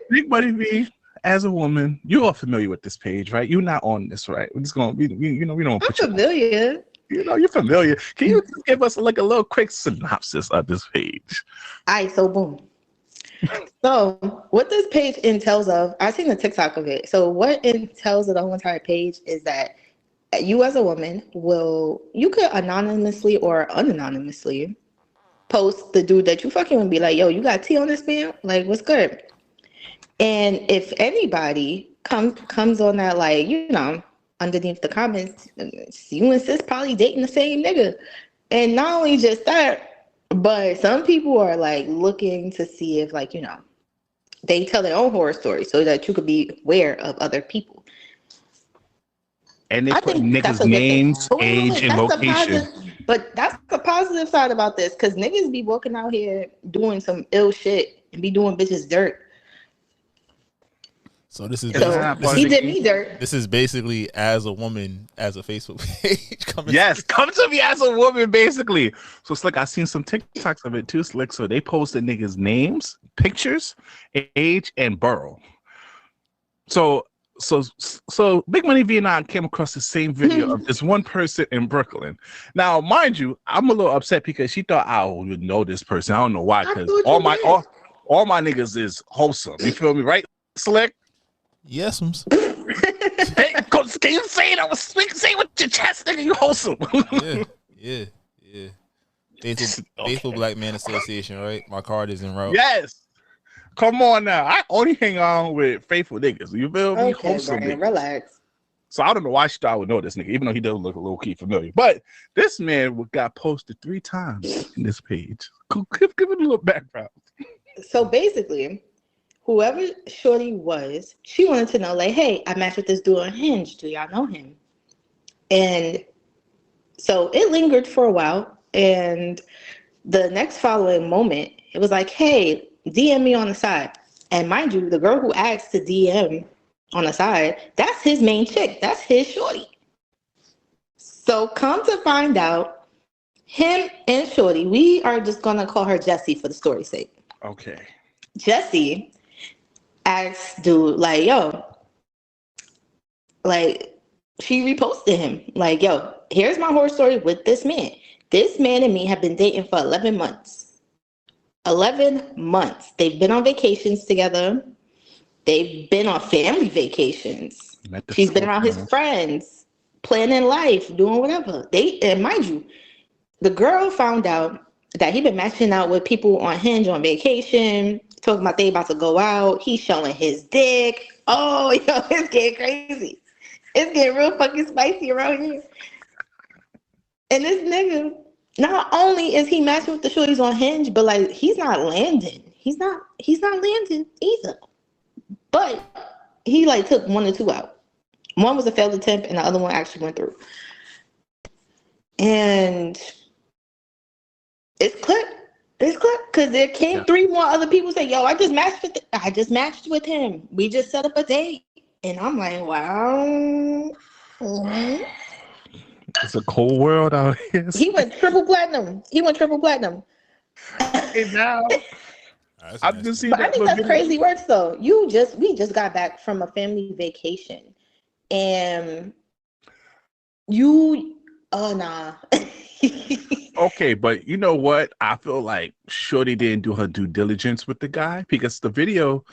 Big Money V, as a woman, you are familiar with this page, right? You're not on this, right? We're just gonna we don't I'm familiar. You're familiar. Can you give us a little quick synopsis of this page? All right, so boom. So what this page entails of, I've seen the TikTok of it. So what entails of the whole entire page is that you as a woman you could anonymously or unanonymously post the dude that you fucking would be like, yo, you got tea on this man? Like, what's good? And if anybody comes on that, underneath the comments, you and sis probably dating the same nigga. And not only just that, but some people are looking to see if they tell their own horror story so that you could be aware of other people. And they put niggas' names, age, and location. But that's the positive side about this, because niggas be walking out here doing some ill shit and be doing bitches dirt. So this is he did me dirt. This is basically as a woman, as a Facebook page. Come to me as a woman, basically. So Slick, I seen some TikToks of it too, Slick. So they posted niggas' names, pictures, age, and borough. So Big Money V and I came across the same video of this one person in Brooklyn. Now, mind you, I'm a little upset because she thought I would know this person. I don't know why, because all my niggas is wholesome. You feel me, right, Slick? Yes, Hey, can you say it? I was say with your chest, nigga. You wholesome. Yeah. Faithful Black Man Association, right? My card is en route. Yes. Come on now. I only hang on with faithful niggas. You feel me? Okay, wholesome Brian, niggas. Relax. So I don't know why she thought I would know this nigga, even though he does look a low key familiar. But this man got posted 3 times in this page. Give it a little background. So basically, whoever shorty was, she wanted to know, hey, I matched with this dude on Hinge. Do y'all know him? And so it lingered for a while. And the next following moment, it was hey, DM me on the side. And mind you, the girl who asked to DM on the side, that's his main chick. That's his shorty. So come to find out, him and shorty, we are just going to call her Jessie for the story's sake. Okay. Jessie asked dude, like, yo, like, she reposted him, like, yo, here's my horror story with this man. This man and me have been dating for 11 months. 11 months. They've been on vacations together. They've been on family vacations. She's been around his friends, planning life, doing whatever. And mind you, the girl found out that he been matching out with people on Hinge on vacation, talking about they about to go out. He's showing his dick. Oh, yo, it's getting crazy. It's getting real fucking spicy around here. And this nigga, not only is he matching with the shorties on Hinge, but like he's not landing. He's not landing either. But he like took 1 or 2 out. One was a failed attempt, and the other one actually went through. And it's clipped. It's clipped because there came 3 more other people say, "Yo, I just matched with him. We just set up a date." And I'm like, wow. Mm-hmm. It's a cold world out here. He went triple platinum. Hey, now. I've just seen but I think that's crazy work though. We just got back from a family vacation. And nah. Okay, but you know what? I feel like Shorty didn't do her due diligence with the guy because the video,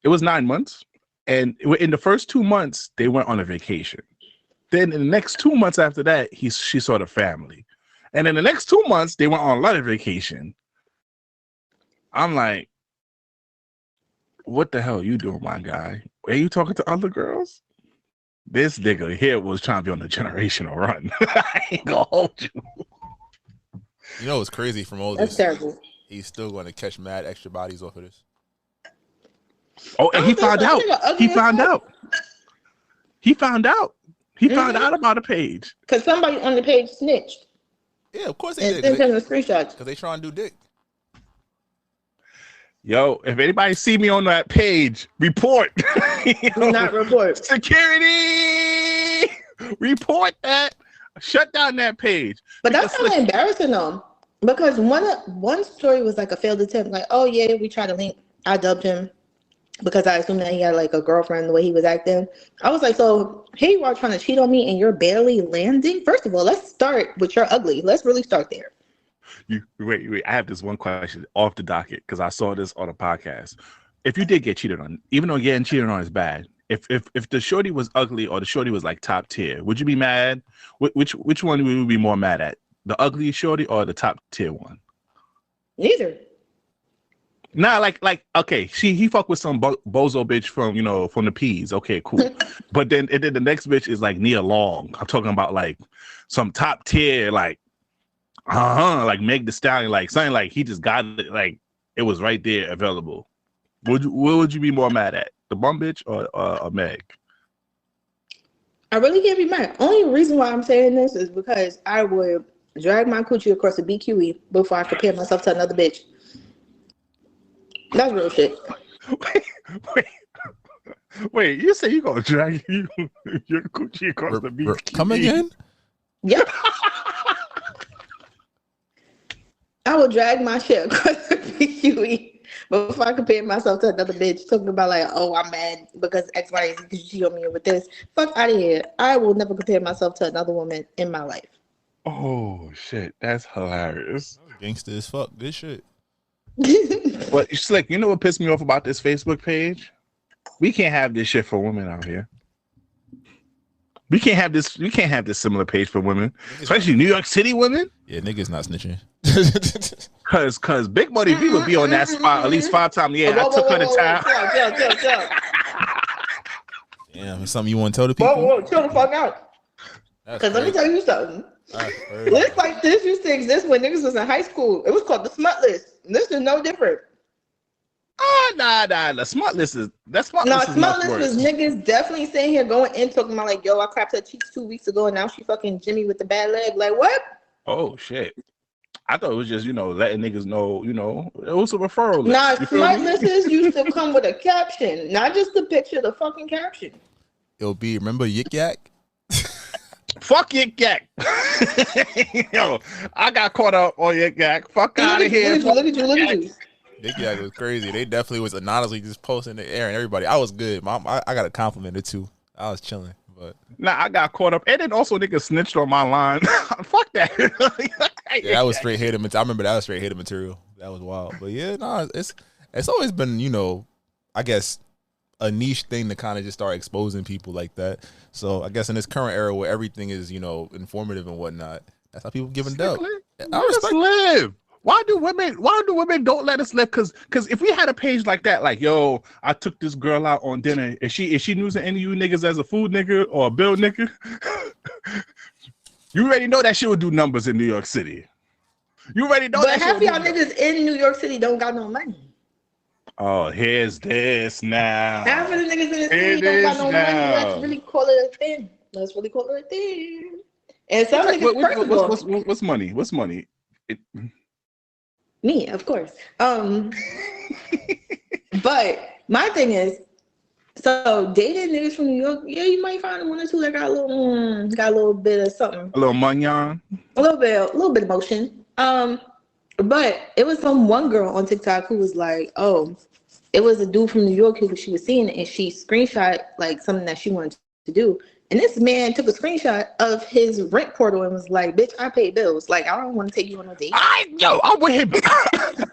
it was 9 months. And in the first 2 months, they went on a vacation. Then in the next 2 months after that, she saw the family. And in the next 2 months, they went on another vacation. I'm like, what the hell are you doing, my guy? Are you talking to other girls? This nigga here was trying to be on a generational run. I ain't gonna hold you. You know what's crazy from all this? That's terrible. He's still going to catch mad extra bodies off of this. Oh, and he found out. He found out. He found out. He found out about a page. Because somebody on the page snitched. Yeah, of course they did. Sent him the screenshots. Because they trying to do dick. Yo, if anybody see me on that page, report. Do not report. Security! Report that. Shut down that page. But that's kind of embarrassing though. Because one story was like a failed attempt. Like, oh yeah, we tried to link. I dubbed him because I assumed that he had like a girlfriend the way he was acting. I was like, so here you are trying to cheat on me and you're barely landing? First of all, let's start with you're ugly. Let's really start there. Wait. I have this one question off the docket because I saw this on a podcast. If you did get cheated on, even though getting cheated on is bad, if the shorty was ugly or the shorty was like top tier, would you be mad? Which one would you be more mad at? The ugly shorty or the top tier one? Neither. Nah, like okay, he fucked with some bozo bitch from the P's. Okay, cool. But then the next bitch is like Nia Long. I'm talking about like some top tier like Meg Thee Stallion, like something like he just got it, like it was right there available. What would you be more mad at, the bum bitch or Meg? I really can't be mad. Only reason why I'm saying this is because I would drag my coochie across the BQE before I compare myself to another bitch. That's real shit. Wait! You say you gonna drag your coochie across the BQE? Come again? Yep. I will drag my shit across the BQE before I compare myself to another bitch talking about like, oh, I'm mad because X, Y, Z because you cheated on me with this. Fuck out of here. I will never compare myself to another woman in my life. Oh shit, that's hilarious. Gangster as fuck. Good shit. But Slick, you know what pissed me off about this Facebook page? We can't have this shit for women out here. We can't have this similar page for women, especially New York City women. Yeah, niggas not snitching. Cause Big Money V would be on that spot at least 5 times. Yeah, I took her to town. Chill. Damn, it's something you want to tell the people? Whoa, chill the fuck out. Because let me tell you something. Lists like this used to exist when niggas was in high school. It was called the smut list. This is no different. Oh, nah. The smut list is smut list was niggas definitely sitting here going in talking about like, yo, I crapped her cheeks 2 weeks ago and now she fucking Jimmy with the bad leg. Like what? Oh shit. I thought it was just, letting niggas know, it was a referral list. Nah, smut lists used to come with a caption, not just the picture, the fucking caption. It'll be, remember Yik Yak? Fuck Yik Yak. Yo, I got caught up on Yik Yak. Fuck out of here. Look at you. Dickie Act was crazy. They definitely was anonymously just posting the air and everybody. I was good. I got a compliment or two. I was chilling, but nah, I got caught up, and then also niggas snitched on my line. Fuck that. yeah, that was straight hater material. I remember that was straight hater material. That was wild. But yeah, no, it's always been, you know, I guess a niche thing to kind of just start exposing people like that. So I guess in this current era where everything is, you know, informative and whatnot, that's how people giving dope. Let us live. Why do women don't let us live? Cause if we had a page like that, like, yo, I took this girl out on dinner. Is she using any of you niggas as a food nigga or a bill nigga? You already know that shit would do numbers in New York City. You already know that. But half y'all niggas in New York City don't got no money. Oh, here's this now. Half of the niggas in the city don't got no money. Let's really call it a thing. And some niggas what's money? What's money? Me, of course. But my thing is, so dating niggas from New York, yeah, you might find one or two that got a little bit of something, a little munyon, a little bit of emotion. But it was some one girl on TikTok who was like, oh, it was a dude from New York who she was seeing, and she screenshot like something that she wanted to do. And this man took a screenshot of his rent portal and was like, bitch, I pay bills. Like, I don't want to take you on a date. I'm with him.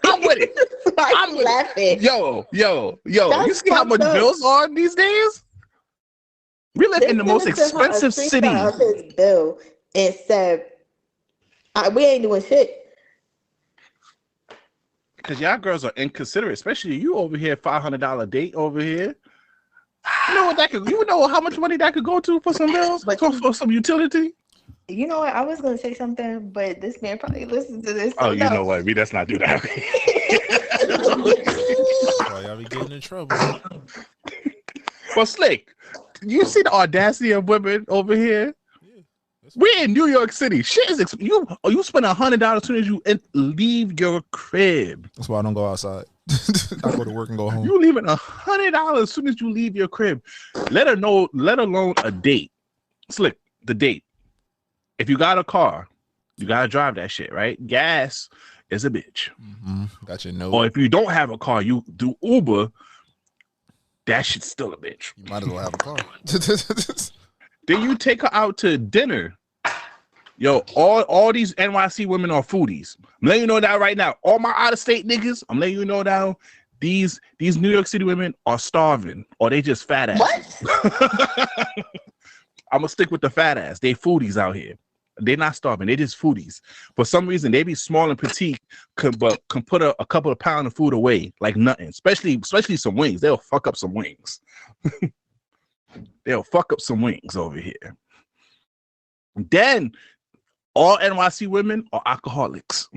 I'm with it. I'm laughing. Yo. You see how much bills are these days? We live in the most expensive city. Of his bill and said, we ain't doing shit. Because y'all girls are inconsiderate, especially you over here, $500 date over here. You know what that could? You know how much money that could go to for some bills, for some utility. You know what? I was gonna say something, but this man probably listens to this. Oh, you know what? Let's not do that. Why y'all be getting in trouble? Well, Slick, you see the audacity of women over here. We're in New York City. Shit is you spend $100 as soon as you leave your crib. That's why I don't go outside. I go to work and go home. You leaving $100 as soon as you leave your crib. Let alone a date. Slick, the date. If you got a car, you gotta drive that shit, right? Gas is a bitch. Mm-hmm. Got your note. Or if you don't have a car, you do Uber. That shit's still a bitch. You might as well have a car. Then you take her out to dinner. Yo, all these NYC women are foodies. I'm letting you know that right now. All my out-of-state niggas, I'm letting you know now, these New York City women are starving or they just fat ass. What? I'm gonna stick with the fat ass. They foodies out here. They're not starving. They just foodies. For some reason, they be small and petite, but can put a couple of pounds of food away like nothing. Especially some wings. They'll fuck up some wings. They'll fuck up some wings over here. Then all NYC women are alcoholics.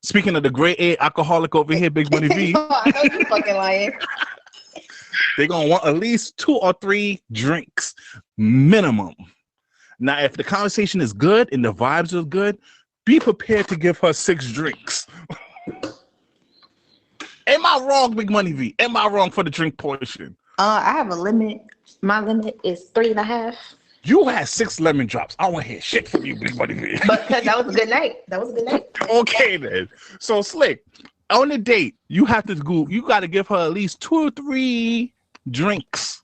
Speaking of the grade A alcoholic over here, Big Money V. I know you fucking lying. They're gonna want at least 2 or 3 drinks minimum. Now, if the conversation is good and the vibes are good, be prepared to give her 6 drinks. Am I wrong, Big Money V? Am I wrong for the drink portion? I have a limit. My limit is 3.5. You had 6 lemon drops. I don't want to hear shit from you, Big Money V. But because that was a good night. Okay, then. So, Slick, on the date, you got to give her at least 2 or 3 drinks.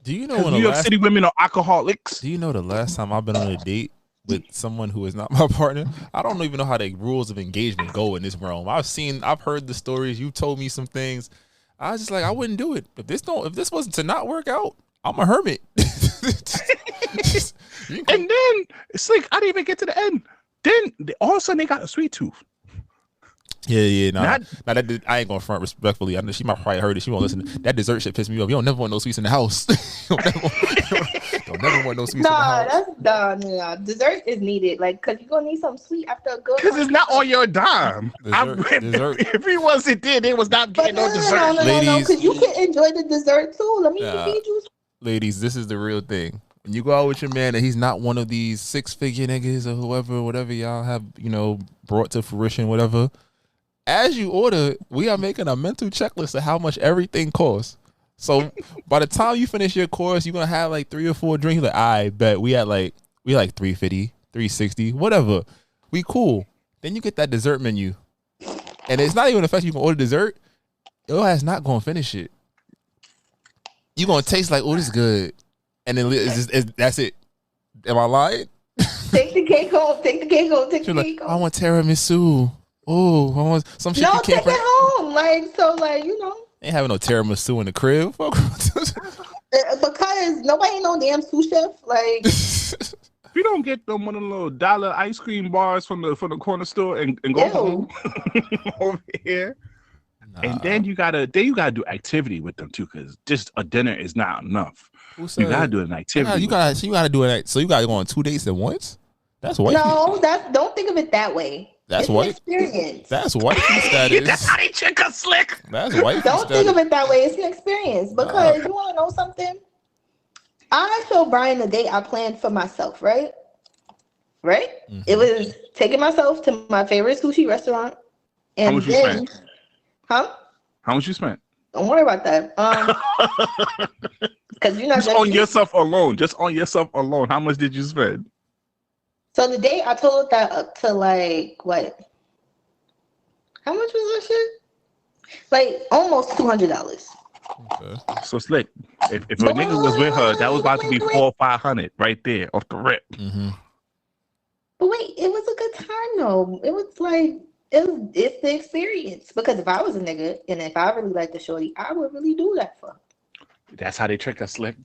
Do you know when New York City women are alcoholics? Do you know the last time I've been on a date with someone who is not my partner? I don't even know how the rules of engagement go in this realm. I've heard the stories. You told me some things. I was just like, I wouldn't do it. If this wasn't to not work out, I'm a hermit. And then it's like I didn't even get to the end. Then all of a sudden they got a sweet tooth. Yeah. That I ain't gonna front respectfully. I know she might probably heard it. She won't listen. That dessert shit pissed me off. You don't never want no sweets in the house. don't never want no sweets in the house. Nah. Dessert is needed. Like, cause you're gonna need something sweet after a good. Cause it's not on your dime. Dessert. If he wasn't there, they was not getting no dessert. No, cause you can enjoy the dessert too. Let me feed you. Ladies, this is the real thing. When you go out with your man and he's not one of these 6-figure niggas or whatever y'all have, brought to fruition, whatever. As you order, we are making a mental checklist of how much everything costs. So by the time you finish your course, you're gonna have like 3 or 4 drinks. Like, I bet we like $350, $360, whatever. We cool. Then you get that dessert menu. And it's not even the fact you can order dessert. Your ass not gonna finish it. You gonna taste like, oh, this is good, and then that's it. Am I lying? Take the cake home. Take the cake home. Take the Like, cake home. I want tiramisu. Oh, I want some shit. No, you can't take it home. Like, you know. Ain't having no tiramisu in the crib. Because nobody ain't no damn sous chef. Like, You don't get them one of the little dollar ice cream bars from the corner store and go home over here. Nah. And then you gotta do activity with them too, because just a dinner is not enough. You gotta do an activity. You gotta do it. So you gotta go on 2 dates at once. That's white. No, don't think of it that way. That's it's white. An experience. That's white status. That's how they trick us, Slick. That's white. Don't think of it that way. It's an experience because you want to know something. I showed Brian the date I planned for myself, right? Right? Mm-hmm. It was taking myself to my favorite sushi restaurant. And how much you spent? Huh? How much you spent? Don't worry about that. Because you're not just on yourself alone. Just on yourself alone. How much did you spend? So the day I totaled that up to like what? How much was that shit? Like almost $200. Okay. So Slick, if a nigga was with her, that was about to be $400 or $500 right there off the rip. Mm-hmm. But wait, it was a good time though. It was like it's the experience. Because if I was a nigga and if I really liked the shorty, I would really do that for her. That's how they trick us, Slick.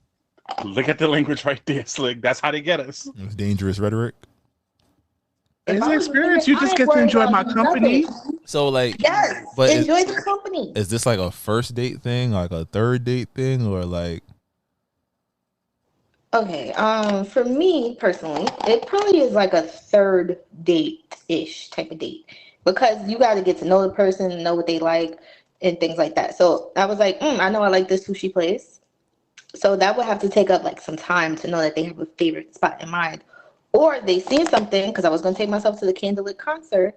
Look at the language right there, Slick. That's how they get us. It's dangerous rhetoric. It's an experience. You just get to enjoy my company. So like, yes, but enjoy the company. Is this like a first date thing, like a third date thing, or like? Okay, for me personally, it probably is like a third date-ish type of date because you got to get to know the person, know what they like, and things like that. So I was like, I know I like this sushi place. So that would have to take up like some time to know that they have a favorite spot in mind. Or they seen something, because I was going to take myself to the Candlelit concert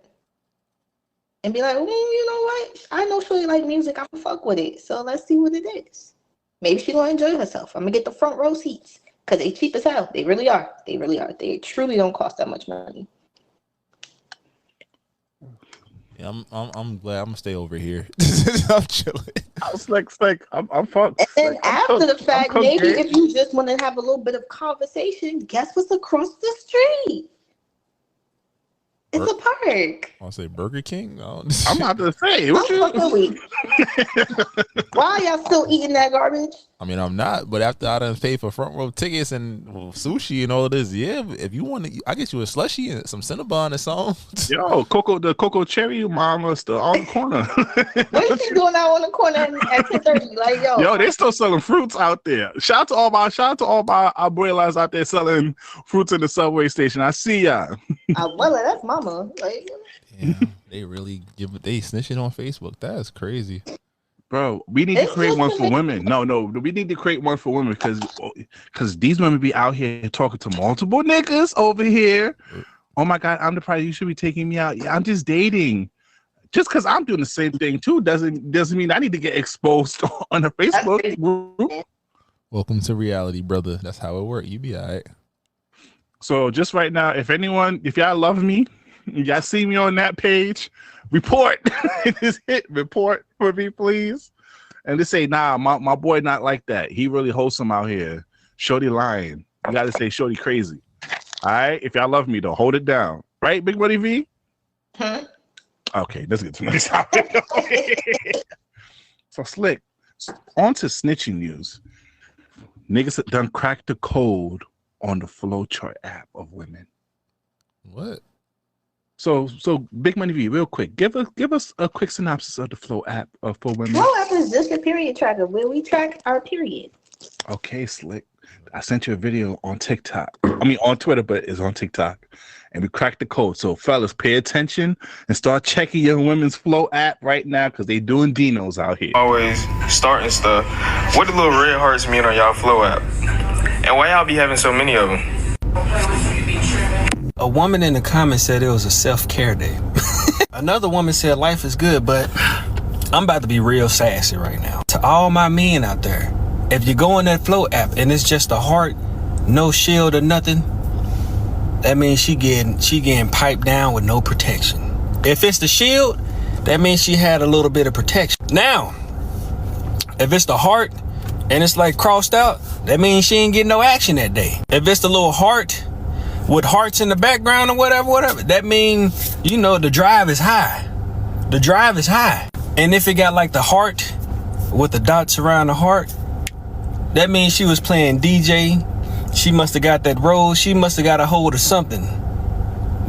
and be like, you know what? I know she like music. I'm going to fuck with it. So let's see what it is. Maybe she going to enjoy herself. I'm going to get the front row seats because they cheap as hell. They really are. They really are. They truly don't cost that much money. Yeah, I'm glad I'm gonna stay over here. I'm chilling. I was like, I'm fucked. And then after the fact, maybe if you just want to have a little bit of conversation, guess what's across the street? It's a park. I'll say Burger King. No. I'm about to say. What Why are y'all still eating that garbage? I mean, I'm not. But after I done paid for front row tickets and sushi and all of this, yeah. If you want to, I get you a slushie and some Cinnabon or something. Yo, the Coco Cherry Mama still on the corner. What is she doing out on the corner at 10:30? Like, yo, they still selling fruits out there. Shout out to all my abuelas out there selling fruits in the subway station. I see y'all. Abuela, that's mama. Like, yeah, they really they snitching on Facebook. That's crazy. Bro, we need to create one for women. No, we need to create one for women because these women be out here talking to multiple niggas over here. Oh my God, I'm the prize. You should be taking me out. Yeah, I'm just dating. Just because I'm doing the same thing too doesn't mean I need to get exposed on a Facebook group. Welcome to reality, brother. That's how it works. You be all right. So just right now, if y'all love me, y'all see me on that page, report. Just hit report for me, please. And just say, nah, my boy not like that. He really wholesome out here. Shorty lying. You got to say Shorty crazy. All right? If y'all love me, though, hold it down. Right, Big Buddy V? Huh? Okay, let's get to the next topic. So, Slick, on to snitching news. Niggas have done cracked the code on the flowchart app of women. What? So Big Money V, real quick, give us a quick synopsis of the Flow app for women. Flow app is just a period tracker where we track our period. Okay, Slick. I sent you a video on TikTok. I mean on Twitter, but it's on TikTok. And we cracked the code. So fellas, pay attention and start checking your women's Flow app right now because they doing dinos out here. Always starting stuff. What do little red hearts mean on y'all Flow app? And why y'all be having so many of them? A woman in the comments said it was a self-care day. Another woman said life is good, but I'm about to be real sassy right now. To all my men out there, if you go on that Flow app and it's just a heart, no shield or nothing, that means she getting piped down with no protection. If it's the shield, that means she had a little bit of protection. Now, if it's the heart and it's like crossed out, that means she ain't getting no action that day. If it's the little heart with hearts in the background or whatever, that means, you know, the drive is high. The drive is high. And if it got like the heart with the dots around the heart, that means she was playing DJ. She must have got that role. She must have got a hold of something.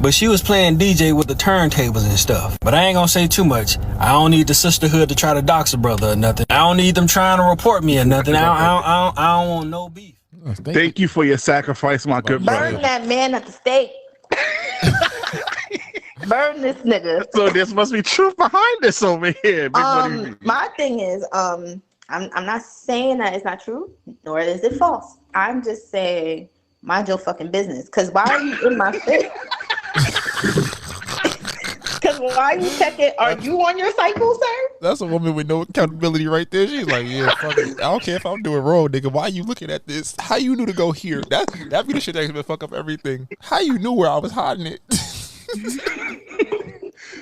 But she was playing DJ with the turntables and stuff. But I ain't gonna say too much. I don't need the sisterhood to try to dox a brother or nothing. I don't need them trying to report me or nothing. I don't want no beef. Thank you for your sacrifice, my good brother. Burn that man at the stake. Burn this nigga. So this must be truth behind this over here. My thing is, I'm not saying that it's not true, nor is it false. I'm just saying, mind your fucking business. Cause why are you in my face? Cause why you checking? Are you on your cycle, sir? That's a woman with no accountability right there. She's like, yeah, fuck it. I don't care if I'm doing wrong, nigga. Why are you looking at this? How you knew to go here? That be the shit that's gonna fuck up everything. How you knew where I was hiding it?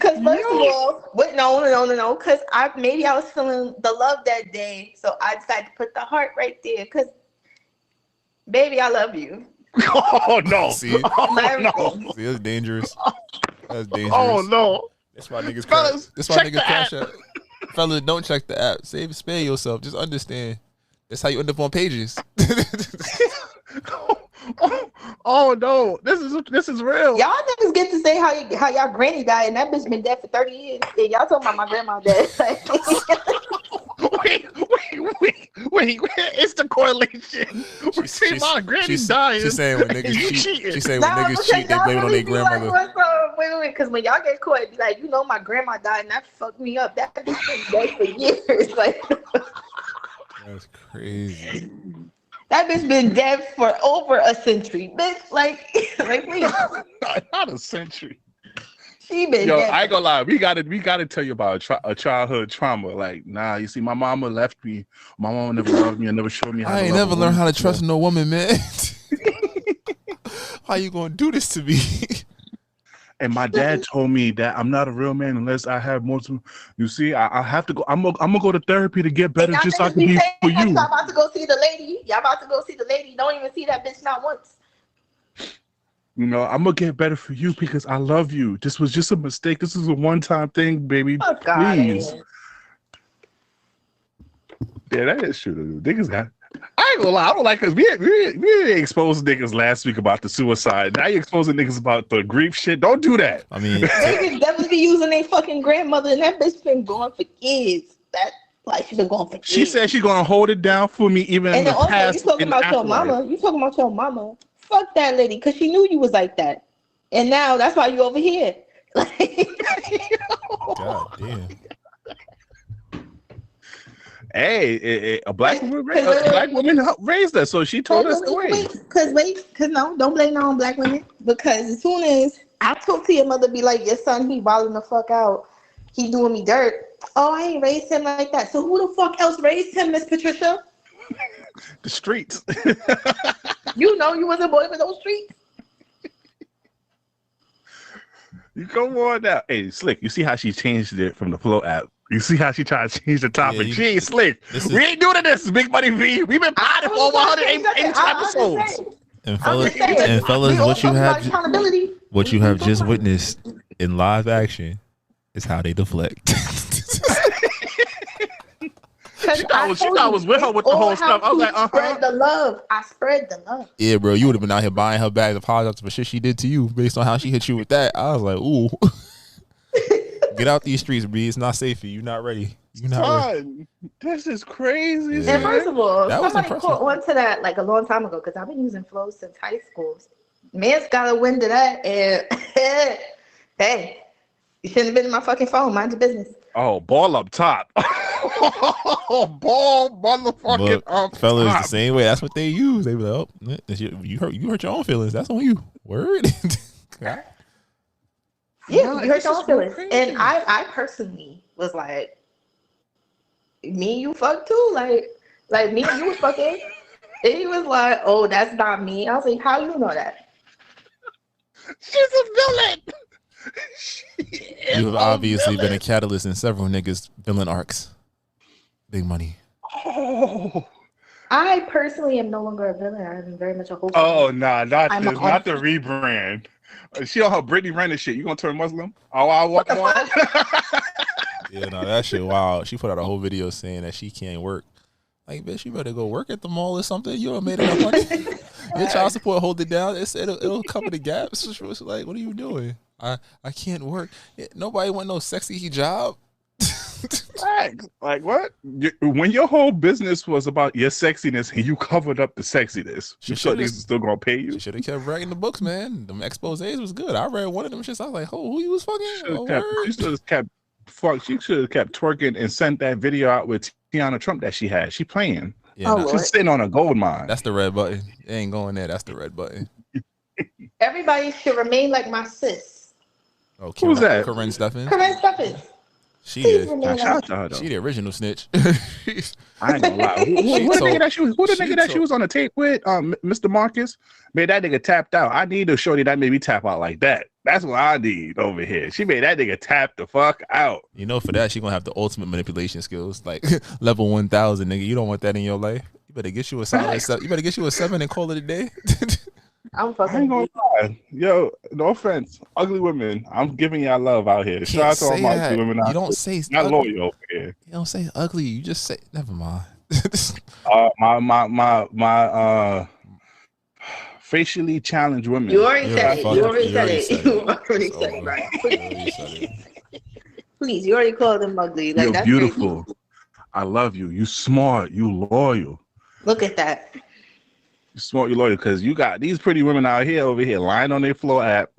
Cause first of all, no. Cause maybe I was feeling the love that day, so I decided to put the heart right there. Cause baby, I love you. Oh no! See, no. See, that's dangerous. That's dangerous. Oh no! That's why niggas Fellas, That's why niggas crash out. Fellas, don't check the app. Spare yourself. Just understand. That's how you end up on pages. Oh no! This is real. Y'all niggas get to say how y'all granny died, and that bitch been dead for 30 years. And y'all talking about my grandma dead. Wait! It's the correlation. My granny dying. She's saying when niggas cheat. She's saying when niggas cheat, they blame it on their grandmother. Wait, because when y'all get caught, be like, you know, my grandma died, and that fucked me up. That bitch been dead for years. Like, that's crazy. that bitch been dead for over a century, bitch. Like please. Not a century. She been Yo, dead. I ain't gonna lie. We gotta tell you about a childhood trauma. Like, nah, you see, my mama left me. My mama never loved me and never showed me how. I ain't never learned how to trust no woman, man. How you gonna do this to me? And my dad told me that I'm not a real man unless I have more to. You see, I have to go. I'm gonna go to therapy to get better, just so I can be for you. Y'all about to go see the lady. Don't even see that bitch not once. You know, I'm gonna get better for you because I love you. This was just a mistake. This is a one-time thing, baby. Oh, God. Please. Yeah, that is true. Niggas got. I ain't gonna lie. I don't like because we exposed niggas last week about the suicide. Now you exposing niggas about the grief shit. Don't do that. I mean, niggas definitely be using their fucking grandmother, and that bitch been going for years. She been going for years. She said she's gonna hold it down for me even in the past. You talking about your mama? You talking about your mama? Fuck that lady, because she knew you was like that, and now that's why you over here. God damn. Hey, a black woman raised us, so she told us the way. Because don't blame it on black women. Because as soon as I talk to your mother, be like, your son, he wilding the fuck out. He doing me dirt. Oh, I ain't raised him like that. So who the fuck else raised him, Miss Patricia? The streets. You know you wasn't born in those streets. You come on now. Hey, Slick, you see how she changed it from the Flow app? You see how she tried to change the topic? Yeah, she ain't Slick. We ain't doing this, Big Money V. We've been potting for 180 episodes. And fellas, what you have just witnessed in live action is how they deflect. She thought I was with her with the whole stuff. I was like, Spread the love. I spread the love. Yeah, bro, you would have been out here buying her bags, apologizing for shit she did to you based on how she hit you with that. I was like, ooh. Get out these streets, B. It's not safe for you. You're not ready. You're not ready. This is crazy. Yeah. And first of all, somebody caught on to that like a long time ago because I've been using Flow since high school. Man's got a wind of that, and hey, you shouldn't have been in my fucking phone. Mind your business. Oh, ball up top. Ball motherfucking up fellas, top. The same way. That's what they use. They be like, oh, you hurt your own feelings. That's on you. Word. Yeah, you hurt your own feelings. And I personally was like, me and you fuck too. Like me and you was fucking. And he was like, oh, that's not me. I was like, how you know that? She's a villain. You have obviously been a catalyst in several niggas' villain arcs. Big money. Oh. I personally am no longer a villain. I'm very much a host. Oh, nah, not I'm this. a- Not the rebrand. She on her Brittany Renner shit. You gonna turn Muslim? Oh, I walk them off. Yeah, no, that shit wild. She put out a whole video saying that she can't work. Like, bitch, you better go work at the mall or something. You done made enough money. Your child support hold it down. It'll cover the gaps. It's like, what are you doing? I can't work. Nobody want no sexy job. Like what? When your whole business was about your sexiness and you covered up the sexiness, you thought niggas still gonna pay you? She should have kept writing the books, man. Them exposés was good. I read one of them shits. I was like, oh, who you was fucking? She should have kept twerking and sent that video out with Tiana Trump that she had. She playing. Yeah, she's sitting on a gold mine. That's the red button. It ain't going there. That's the red button. Everybody should remain like my sis. Oh, who's that? Corinne Stephens. She Please did. Shout out to her, though. She the original snitch. I ain't gonna lie. Who the nigga that she was on the tape with? Mr. Marcus. Man, that nigga tapped out. I need a shorty that made me tap out like that. That's what I need over here. She made that nigga tap the fuck out. You know, for that, she gonna have the ultimate manipulation skills, like level 1000, nigga. You don't want that in your life. You better get you a solid 7. You better get you a 7 and call it a day. I ain't gonna lie. Yo, no offense. Ugly women, I'm giving y'all love out here. Shout out to all my ugly women out. You don't say not ugly. loyal over here. You don't say ugly. You just say never mind. My facially challenged women. You already said it. You already said it. Right. Please, you already called them ugly. Like, you're that's beautiful. crazy. I love you. You smart. You loyal. Look at that. You smart. You loyal because you got these pretty women out here over here lying on their floor app,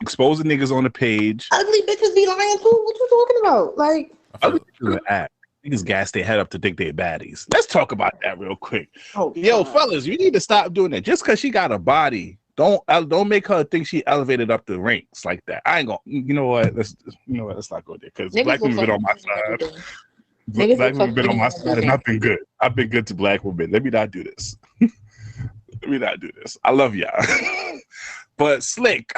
exposing niggas on the page. Ugly bitches be lying too. What you talking about? Like ugly bitches app. Niggas gas their head up to think they're baddies. Let's talk about that real quick. Oh, yo, fellas, you need to stop doing that. Just because she got a body, don't make her think she elevated up the ranks like that. I ain't gonna. You know what? Let's not go there because black women been on my side. Black women been on my side and I've been good. I've been good to black women. Let me not do this. I love y'all. But Slick,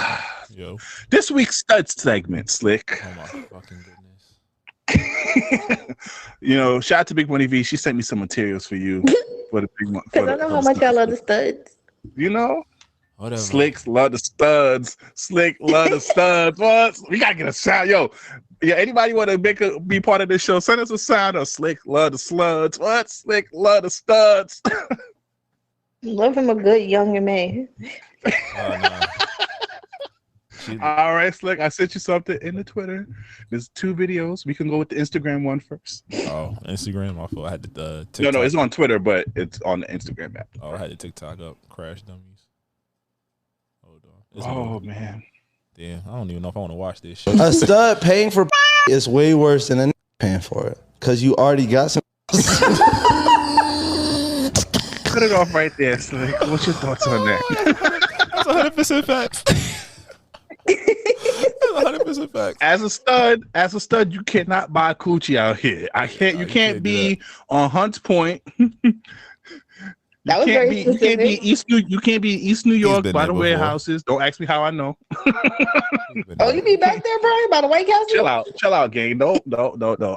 yo, this week's stud segment, Slick. Oh my fucking goodness. You know, shout out to Big Money V. She sent me some materials for you for the big one. Because I know how much I love the studs. You know, whatever. Slicks love the studs. Slick love the studs. What? We gotta get a sound, yo. Yeah, anybody want to be part of this show? Send us a sound of Slick love the sluds. What? Slick love the studs. Love him a good young man. All right, Slick. I sent you something in the Twitter. There's 2 videos. We can go with the Instagram one first. Oh, Instagram. I thought I had the TikTok. No, it's on Twitter, but it's on the Instagram app. Oh, I had the TikTok up. Crash dummies. Hold on. Oh man. Damn, I don't even know if I want to watch this shit. A stud paying for is way worse than a paying for it because you already got some. Cut it off right there, Slick. What's your thoughts on that? That's 100% facts. 100% facts. As a stud, you cannot buy coochie out here. You can't be on Hunts Point. That was very specific. You can't be East New York by the warehouses. Don't ask me how I know. Oh, you be back there, Brian, by the White Castle? Chill out, gang. No.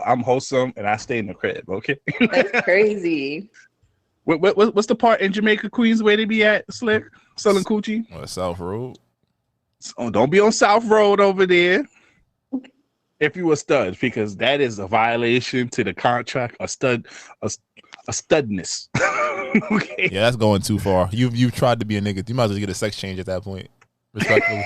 I'm wholesome and I stay in the crib. Okay. That's crazy. What's the part in Jamaica, Queens, where they be at, Slick, selling coochie? South Road. Oh, don't be on South Road over there. If you a stud, because that is a violation to the contract. A studness. Okay. Yeah, that's going too far. You've tried to be a nigga. You might as well get a sex change at that point. Respectfully.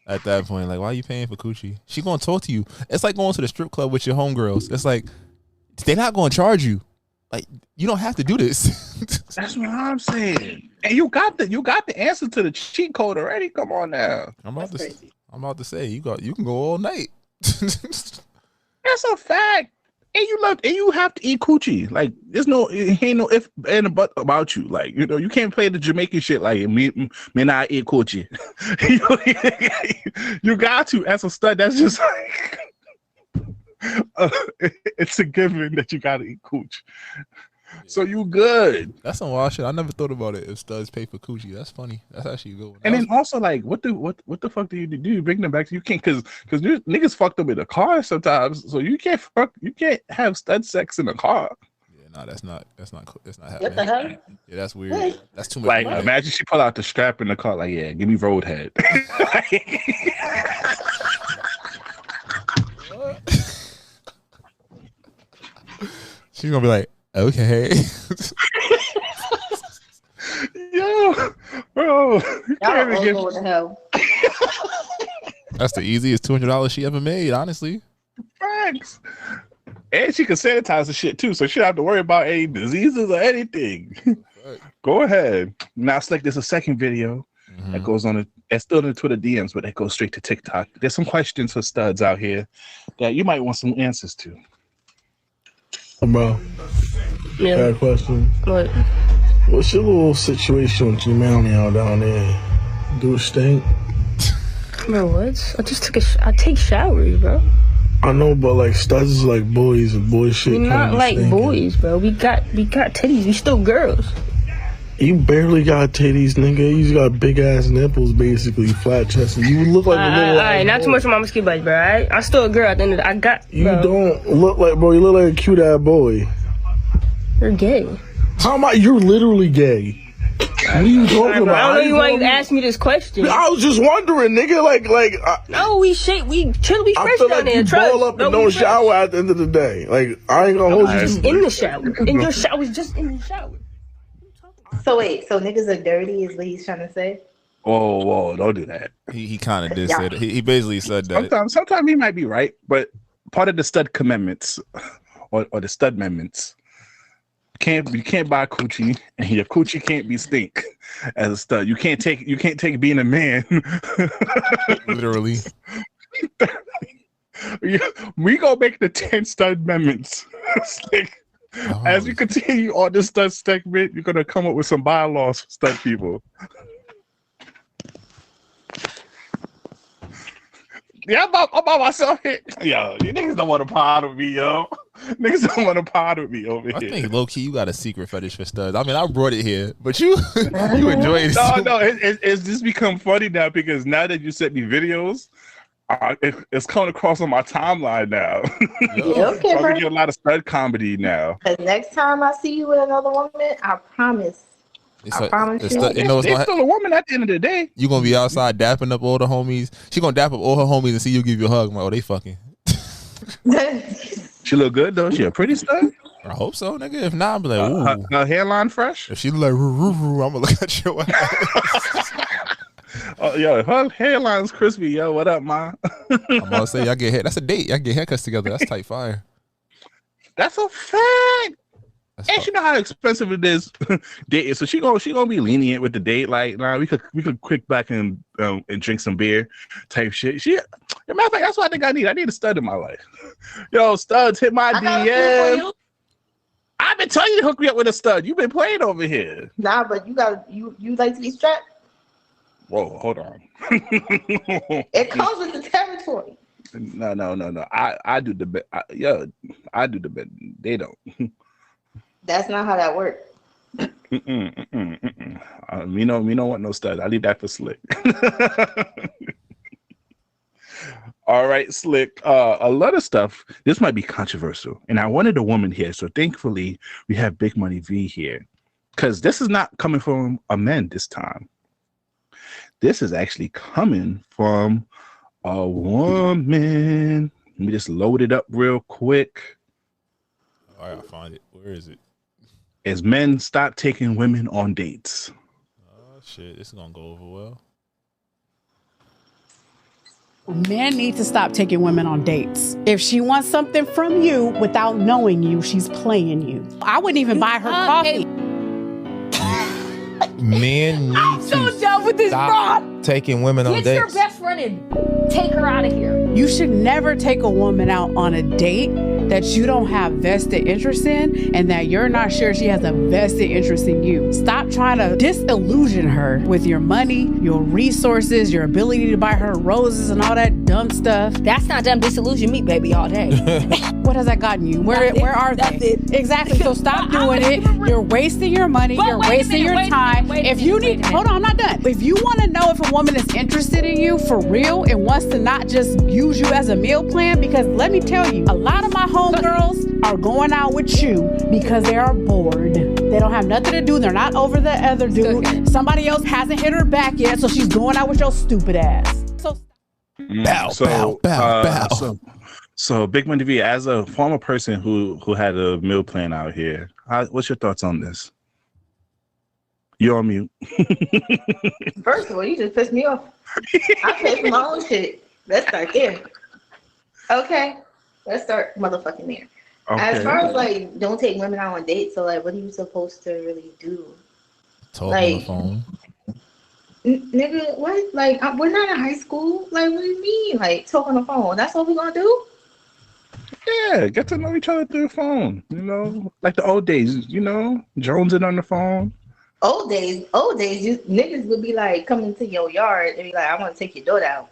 At that point, like, why are you paying for coochie? She gonna talk to you. It's like going to the strip club with your homegirls. It's like they're not gonna charge you. Like, you don't have to do this. That's what I'm saying. And you got the answer to the cheat code already. Come on now. I'm about to say you can go all night. That's a fact. And you have to eat coochie. Like, ain't no if and a but about you. Like, you know, you can't play the Jamaican shit like me not eat coochie. You got to as a stud. That's just like it's a given that you gotta eat cooch. So you good. That's some wild shit. I never thought about it. If studs pay for coochie, that's funny. That's actually a good one. And then also, like, what the fuck do you do? You bring them back? You can't, because niggas fucked them in the car sometimes. So you can't have stud sex in the car. Yeah, no, that's not happening. What the hell? Yeah, that's weird. That's too much. Like, imagine she pull out the strap in the car. Like, yeah, give me roadhead. She's gonna be like, okay. Yo, bro. Y'all all go to hell. That's the easiest $200 she ever made, honestly. Thanks. And she can sanitize the shit too, so she don't have to worry about any diseases or anything. Right. Go ahead. Now it's like there's a second video that goes on. It's still in the Twitter DMs, but that goes straight to TikTok. There's some questions for studs out here that you might want some answers to. Bro, Yeah. I got a question. What? What's your little situation with Giuliani out down there? Do it stink? Bro, what? I just took I take showers, bro. I know, but like studs is like boys and boy shit. We're not like boys, bro. We got titties. We still girls. You barely got titties, nigga. You just got big ass nipples, basically flat chested. You look like a little. All right, not too much of my mosquito bites, bro. All right? I'm still a girl at the end of the day. I got. You bro. don't look like, bro. You look like a cute ass boy. You're gay. How am I? You're literally gay. What are you talking about? I don't know you why you asked me this question. I was just wondering, nigga. No, we chill. We chill. We I fresh feel down like there. you Trust. ball up and don't shower at the end of the day. Like I ain't gonna hold you. Just in the shower. And your shower's just in the shower. So wait, so niggas are dirty is what he's trying to say? Whoa, don't do that. He kind of did say that. He basically said that. Sometimes he might be right, but part of the stud commandments or the stud amendments, you can't buy coochie, and your coochie can't be stink as a stud. You can't take being a man. Literally. We gonna make the 10 stud amendments. As we continue on this stud segment, you're gonna come up with some bylaws for stud people. Yeah, I'm by myself here. Yo, you niggas don't want to pod with me, yo. Niggas don't want to pod with me over here. I think low key you got a secret fetish for studs. I mean, I brought it here, but you enjoy it. No, it's just become funny now because now that you sent me videos, it's coming across on my timeline now. Yeah, okay, I'm getting a lot of stud comedy now. Because next time I see you with another woman, I promise. I promise you. It's still a woman at the end of the day. You gonna be outside dapping up all the homies. She gonna dap up all her homies and see you give you a hug. I'm like, oh, they fucking. She look good though. She a pretty stud. I hope so, nigga. If not, I'm like, ooh. Her hairline fresh. If she look like, I'm gonna look at your ass. Oh, yo, her hairline's crispy, yo. What up, ma? I'm about to say, y'all get hair. That's a date. Y'all get haircuts together. That's tight fire. That's a fact. And she know how expensive it is dating, so she gonna be lenient with the date. Like, nah, we could quick back and drink some beer, type shit. As a matter of fact, that's what I think I need. I need a stud in my life. Yo, studs, hit my DM. I've been telling you to hook me up with a stud. You've been playing over here. Nah, but you like to be strapped. Whoa, hold on. It comes with the territory. No. I do the bed. I do the bed. They don't. That's not how that works. We don't want no stud. I leave that for Slick. All right, Slick. A lot of stuff. This might be controversial, and I wanted a woman here, so thankfully we have Big Money V here, because this is not coming from a man this time. This is actually coming from a woman. Let me just load it up real quick. All right, I found it. Where is it? As men stop taking women on dates. Oh shit, this is gonna go over well. Men need to stop taking women on dates. If she wants something from you without knowing you, she's playing you. I wouldn't even buy her coffee. Men need I'm so done with this stop taking women on dates. Get your best friend and take her out of here. You should never take a woman out on a date that you don't have vested interest in and that you're not sure she has a vested interest in you. Stop trying to disillusion her with your money, your resources, your ability to buy her roses and all that dumb stuff. That's not dumb. Disillusion me, baby, all day. What has that gotten you? Where are they? Exactly. So stop doing it. You're wasting your money. You're wasting your time. If you need, hold on, I'm not done. If you want to know if a woman is interested in you for real and wants to not just use you as a meal plan, because let me tell you, a lot of my homegirls are going out with you because they are bored. They don't have nothing to do. They're not over the other dude. Somebody else hasn't hit her back yet, so she's going out with your stupid ass. So So Big Money V, as a former person who had a meal plan out here, what's your thoughts on this? You're on mute. First of all, you just pissed me off. I pay for my own shit. Let's start there. Okay, let's start motherfucking there. Okay. As far as like, don't take women out on dates. So like, what are you supposed to really do? Talk on the phone. Nigga, what? Like, we're not in high school. Like, what do you mean? Like, talk on the phone? That's what we're gonna do? Yeah, get to know each other through the phone. You know, like the old days. You know, jonesing on the phone. Old days, you niggas would be like coming to your yard and be like, I want to take your daughter out.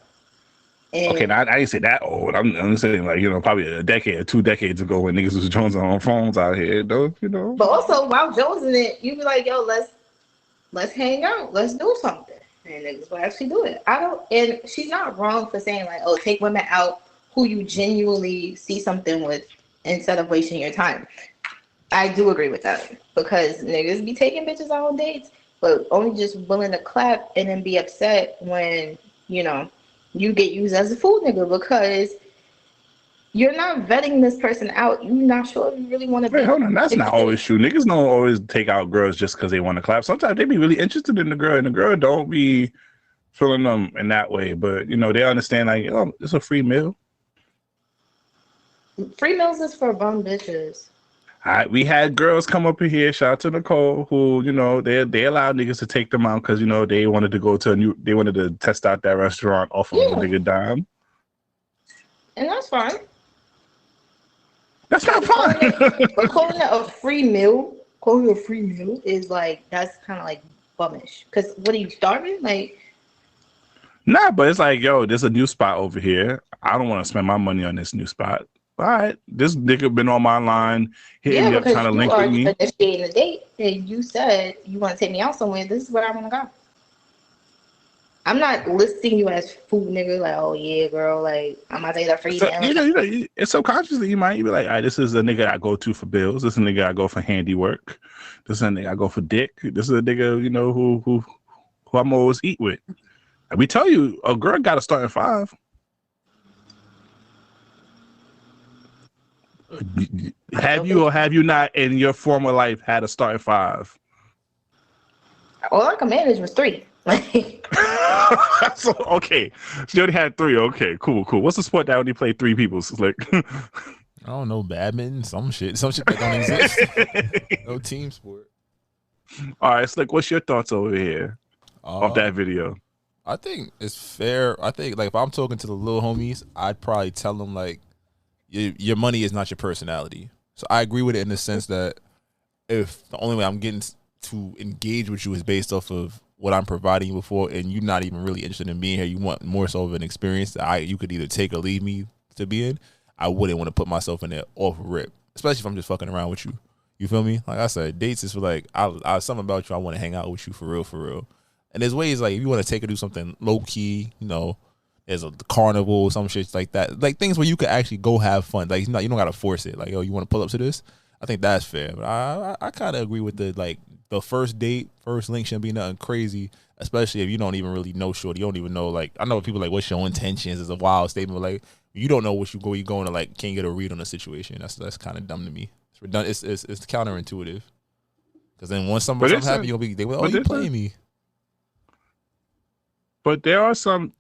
And okay, now I didn't say that old. I'm saying like, you know, probably a decade or 2 decades ago when niggas was jonesing on phones out here, though. You know. But also, while jonesing it, you be like, yo, let's hang out, let's do something, and niggas will actually do it. And she's not wrong for saying like, oh, take women out who you genuinely see something with instead of wasting your time. I do agree with that, because niggas be taking bitches out on dates, but only just willing to clap and then be upset when, you know, you get used as a fool nigga, because you're not vetting this person out. You're not sure if you really want to. Wait, hold on. That's not always true. Niggas don't always take out girls just because they want to clap. Sometimes they be really interested in the girl, and the girl don't be feeling them in that way. But, you know, they understand like, oh, it's a free meal. Free meals is for bum bitches. We had girls come up in here, shout out to Nicole, who, you know, they allowed niggas to take them out because, you know, they wanted to go to they wanted to test out that restaurant off of a nigga dime. And that's fine. That's not fun. But calling it a free meal is like, that's kind of like bummish. Because what are you, starving? Like, nah, but it's like, yo, there's a new spot over here. I don't want to spend my money on this new spot. All right, this nigga been on my line, hitting me up, trying to link with me. Initiating a date, and you said you want to take me out somewhere. This is where I want to go. I'm not listing you as food nigga. Like, oh yeah, girl. Like, I'm about to get a free meal. You know, it's subconsciously you might be like, all right, this is a nigga I go to for bills. This is a nigga I go for handiwork. This is a nigga I go for dick. This is a nigga, you know, who I'm always eat with. And we tell you, a girl got to start at 5. Have you or have you not in your former life had a start at 5? All I can manage was 3. So, okay, she only had 3. Okay, cool. What's the sport that only play 3 people? Like, I don't know, badminton, some shit that don't exist. No team sport. All right, Slick, what's your thoughts over here of that video? I think it's fair. I think like if I'm talking to the little homies, I'd probably tell them like, your money is not your personality. So I agree with it in the sense that if the only way I'm getting to engage with you is based off of what I'm providing you before, and you're not even really interested in being here, you want more so of an experience that you could either take or leave me to be in, I wouldn't want to put myself in there off rip, especially if I'm just fucking around with you. You feel me? Like I said, dates is for like, I something about you, I want to hang out with you for real. And there's ways like if you want to take or do something low key, you know, there's a carnival, some shit like that, like things where you could actually go have fun. Like you don't gotta force it. Like, yo, you want to pull up to this? I think that's fair. But I kind of agree with the first date, first link shouldn't be nothing crazy, especially if you don't even really know shorty. You don't even know, like, I know people like, what's your intentions is a wild statement. But like, you don't know what you going to like, can't get a read on the situation. That's kind of dumb to me. It's redundant. It's counterintuitive. Because then once something happens, you'll be, oh, you playing me. But there are some.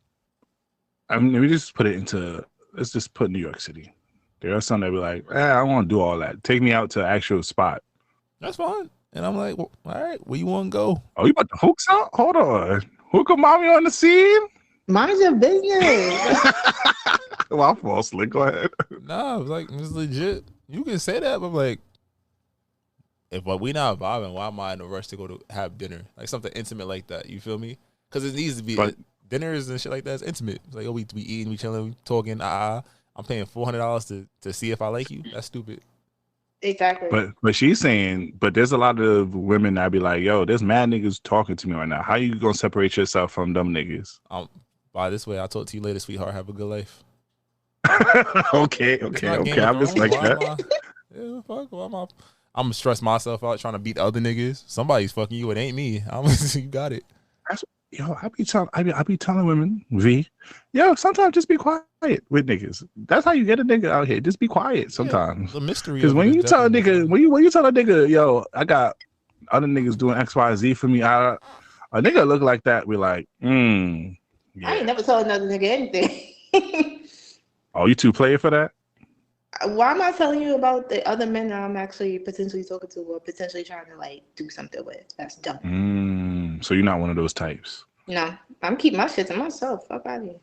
I mean, let's just put New York City. There are some that be like, I don't want to do all that. Take me out to an actual spot. That's fine. And I'm like, well, all right, where you want to go? Oh, you about to hook up? Hold on. Hook up mommy on the scene? Mind your business. Well, I'm false. Go ahead. Nah, it's legit. You can say that, but like, if we not vibing, why am I in a rush to go to have dinner? Like something intimate like that. You feel me? Because it needs to be dinners and shit like that is intimate. It's like, oh, we eating, we chilling, we talking. I'm paying $400 to see if I like you. That's stupid. Exactly. But she's saying, but there's a lot of women that be like, yo, there's mad niggas talking to me right now. How you gonna separate yourself from them niggas? By this way, I'll talk to you later, sweetheart. Have a good life. Okay. I'm just like that. Yeah, fuck. I'm gonna stress myself out trying to beat the other niggas. Somebody's fucking you. It ain't me. You got it. I be telling women, sometimes just be quiet with niggas. That's how you get a nigga out here. Just be quiet sometimes. The mystery. Because when you tell a nigga, when you tell a nigga, yo, I got other niggas doing X, Y, Z for me, a nigga look like that. We're like, I ain't never told another nigga anything. Oh, you too player for that? Why am I telling you about the other men that I'm actually potentially talking to or potentially trying to like do something with? That's dumb. So you're not one of those types. No, I'm keeping my shit to myself. Fuck out of here.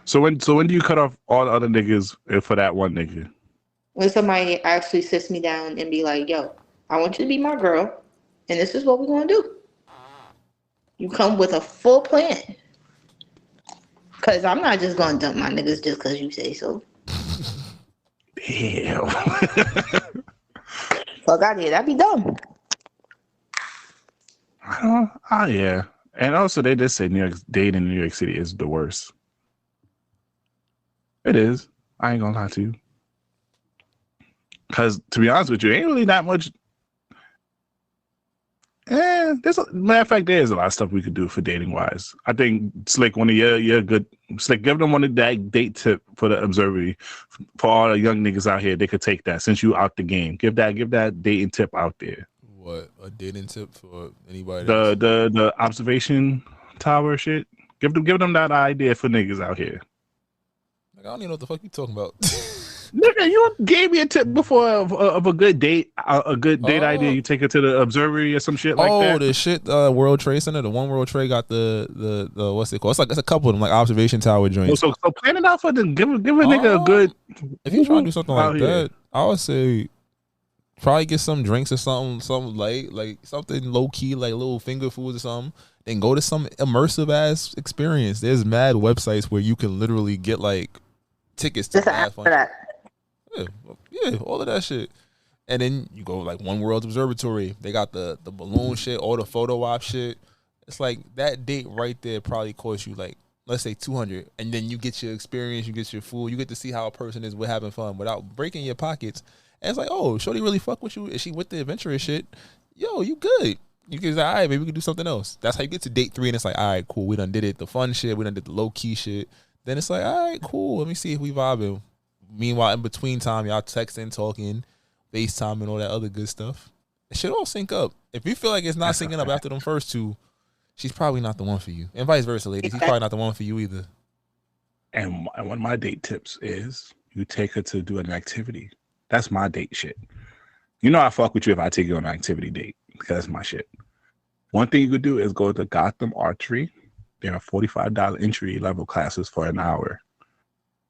So when do you cut off all the other niggas for that one nigga? When somebody actually sits me down and be like, yo, I want you to be my girl, and this is what we're gonna do. You come with a full plan. Cause I'm not just gonna dump my niggas just cause you say so. Damn. Fuck out of here. That'd be dumb. Yeah. And also they just say dating in New York City is the worst. It is. I ain't gonna lie to you. Cause to be honest with you, ain't really that much. There's matter of fact, there's a lot of stuff we could do for dating wise. I think Slick, one of your good Slick, give them one of that date tip for the observatory for all the young niggas out here. They could take that since you out the game. Give that dating tip out there. What, a dating tip for anybody? The observation tower shit. Give them that idea for niggas out here. Like, I don't even know what the fuck you talking about. Nigga, you gave me a tip before of a good date, idea. You take it to the observatory or some shit like that. Oh, the shit, World Trade Center. The One World Trade got the what's it called? It's a couple of them, like observation tower joints. So plan it out for them. Give a nigga a good. If you trying to do something like that, I would say probably get some drinks or something light, like something low key, like little finger foods or something. Then go to some immersive ass experience. There's mad websites where you can literally get like tickets to have fun. Yeah, all of that shit. And then you go like One World Observatory. They got the balloon shit, all the photo op shit. It's like that date right there probably costs you like, let's say $200. And then you get your experience, you get your food, you get to see how a person is with having fun without breaking your pockets. And it's like, oh, shorty really fuck with you? Is she with the adventurous shit? Yo, you good. You can say, all right, maybe we can do something else. That's how you get to date 3 and it's like, all right, cool. We done did it. The fun shit. We done did the low key shit. Then it's like, all right, cool. Let me see if we vibing. Meanwhile, in between time, y'all texting, talking, FaceTime, and all that other good stuff. It should all sync up. If you feel like it's not syncing up after them first two, she's probably not the one for you. And vice versa, ladies. He's probably not the one for you either. And one of my date tips is you take her to do an activity. That's my date shit. You know I fuck with you if I take you on an activity date because that's my shit. One thing you could do is go to Gotham Archery. There are $45 entry level classes for an hour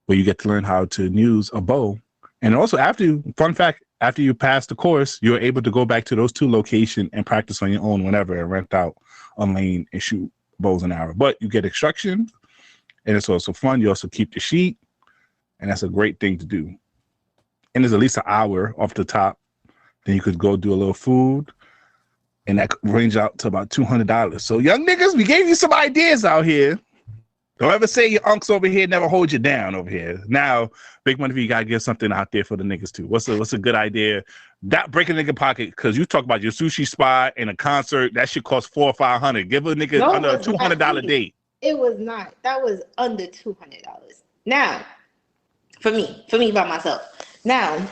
where you get to learn how to use a bow. And also after you pass the course, you're able to go back to those 2 locations and practice on your own whenever and rent out a lane and shoot bows an hour. But you get instruction and it's also fun. You also keep the sheet and that's a great thing to do. And there's at least an hour off the top. Then you could go do a little food and that could range out to about $200. So young niggas, we gave you some ideas out here. Don't ever say your unks over here never hold you down over here. Now, big money, you gotta give something out there for the niggas too. What's a good idea? Not breaking a nigga pocket because you talk about your sushi spot and a concert that should cost $400 or $500. Give a nigga under a $200 date. It was not. That was under $200. Now, for me by myself. Now,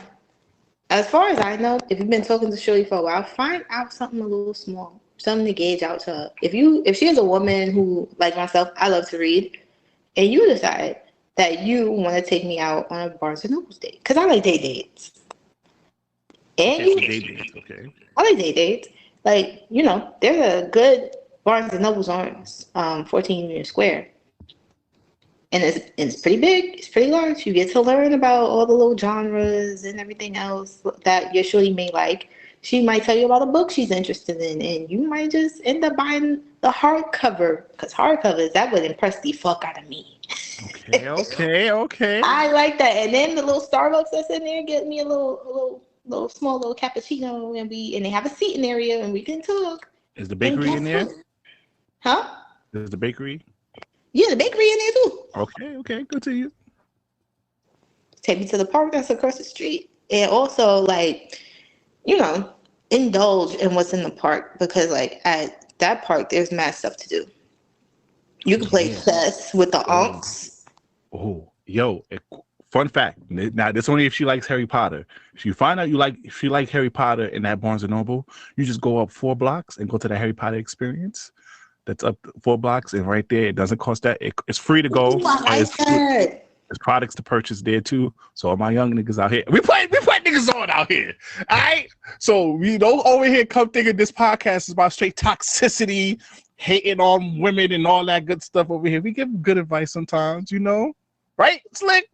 as far as I know, if you've been talking to Shirley for a while, find out something a little small. Something to gauge out to her. If she is a woman who, like myself, I love to read, and you decide that you want to take me out on a Barnes and Noble date, because I like date dates. And okay. I like date dates. Like, you know, there's a good Barnes and Noble's on 14 Union Square. And it's pretty big, it's pretty large. You get to learn about all the little genres and everything else that your shorty may like. She might tell you about a book she's interested in, and you might just end up buying the hardcover, because hardcovers, that would impress the fuck out of me. Okay. I like that. And then the little Starbucks that's in there, get me a little small little cappuccino, and they have a seating area, and we can talk. Is the bakery in there? Huh? Is the bakery? Yeah, the bakery in there too. Okay, good to you. Take me to the park that's across the street. And also, like, you know, indulge in what's in the park, because, like, at that park, there's mad stuff to do. You can play chess with the unks. Oh, fun fact. Now, this only if she likes Harry Potter. If you find out if you like Harry Potter in that Barnes & Noble, you just go up 4 blocks and go to the Harry Potter experience. That's up 4 blocks, and right there, it doesn't cost that. It's free to go. There's products to purchase there too. So all my young niggas out here, we put niggas on out here. All right. So we don't over here come thinking this podcast is about straight toxicity, hating on women and all that good stuff over here. We give good advice sometimes, you know, right? Slick.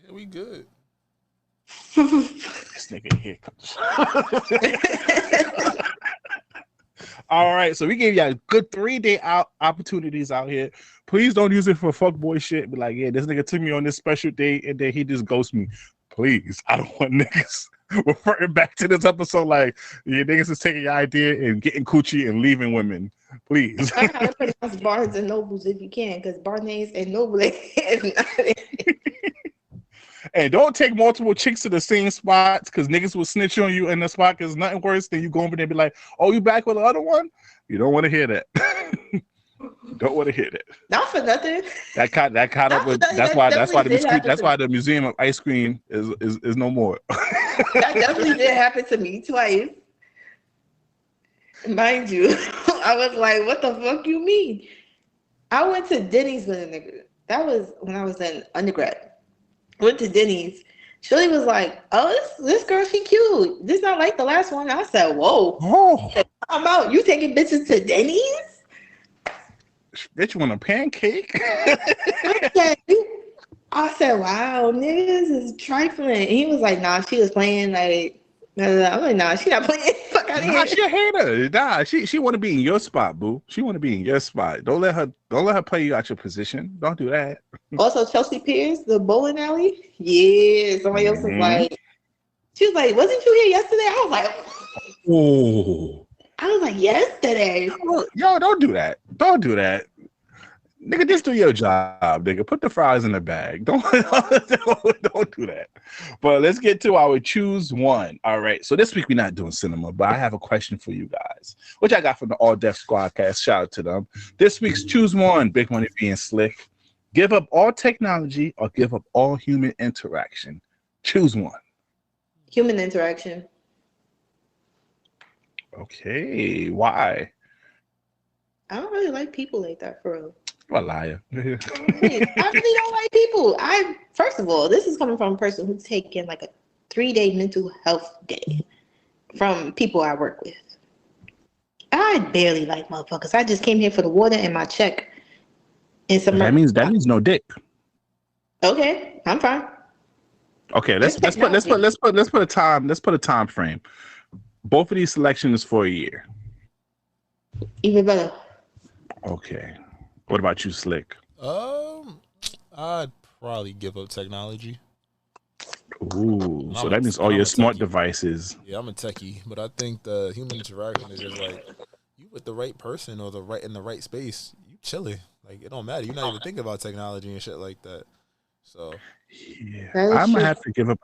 Yeah, we good. This nigga here comes. All right, so we gave you a good 3-day opportunities out here. Please don't use it for fuckboy shit. Be like, yeah, this nigga took me on this special date and then he just ghosts me. Please, I don't want niggas referring back to this episode like, yeah, niggas is taking your idea and getting coochie and leaving women. Please. Learn how to pronounce Barnes and Nobles if you can, because Barnes and Noble is not it. And don't take multiple chicks to the same spots, because niggas will snitch on you in the spot, because nothing worse than you go over there and be like, oh, you back with the other one? You don't want to hear that. Don't want to hear that. Not for nothing. That's why the Museum of Ice Cream is no more. That definitely did happen to me twice. Mind you, I was like, what the fuck you mean? I went to Denny's with a nigga. That was when I was in undergrad. Went to Denny's. Shirley was like, oh, this girl, she cute. This not like the last one. I said, whoa. Oh. I'm out. You taking bitches to Denny's? Bitch, want a pancake? I said, wow, niggas is trifling. And he was like, nah, she was playing like, I'm like, nah, she not playing. Fuck out of here. She a hater. Nah, she want to be in your spot, boo. She want to be in your spot. Don't let her play you out your position. Don't do that. Also, Chelsea Pierce, the bowling alley. Yeah, somebody else was like, she was like, wasn't you here yesterday? I was like, oh. I was like, yesterday. Yo, don't do that. Don't do that. Nigga, just do your job, nigga. Put the fries in the bag. Don't do that. But let's get to our choose one. All right. So this week we're not doing cinema, but I have a question for you guys, which I got from the All Deaf Squadcast. Shout out to them. This week's choose one, Big Money being slick. Give up all technology or give up all human interaction. Choose one. Human interaction. Okay. Why? I don't really like people like that, for real. You're a liar. I really don't like people. First of all, this is coming from a person who's taken like a 3-day mental health day from people I work with. I barely like motherfuckers. I just came here for the water and my check. And some. That means no dick. Okay, I'm fine. Okay, let's put a time frame. Both of these selections for a year. Even better. Okay. What about you, Slick? I'd probably give up technology. Ooh, so that means all your smart devices. Yeah, I'm a techie, but I think the human interaction is just like you with the right person or in the right space, you chilling. Like it don't matter. You're not even thinking about technology and shit like that. So yeah, I'm gonna have to give up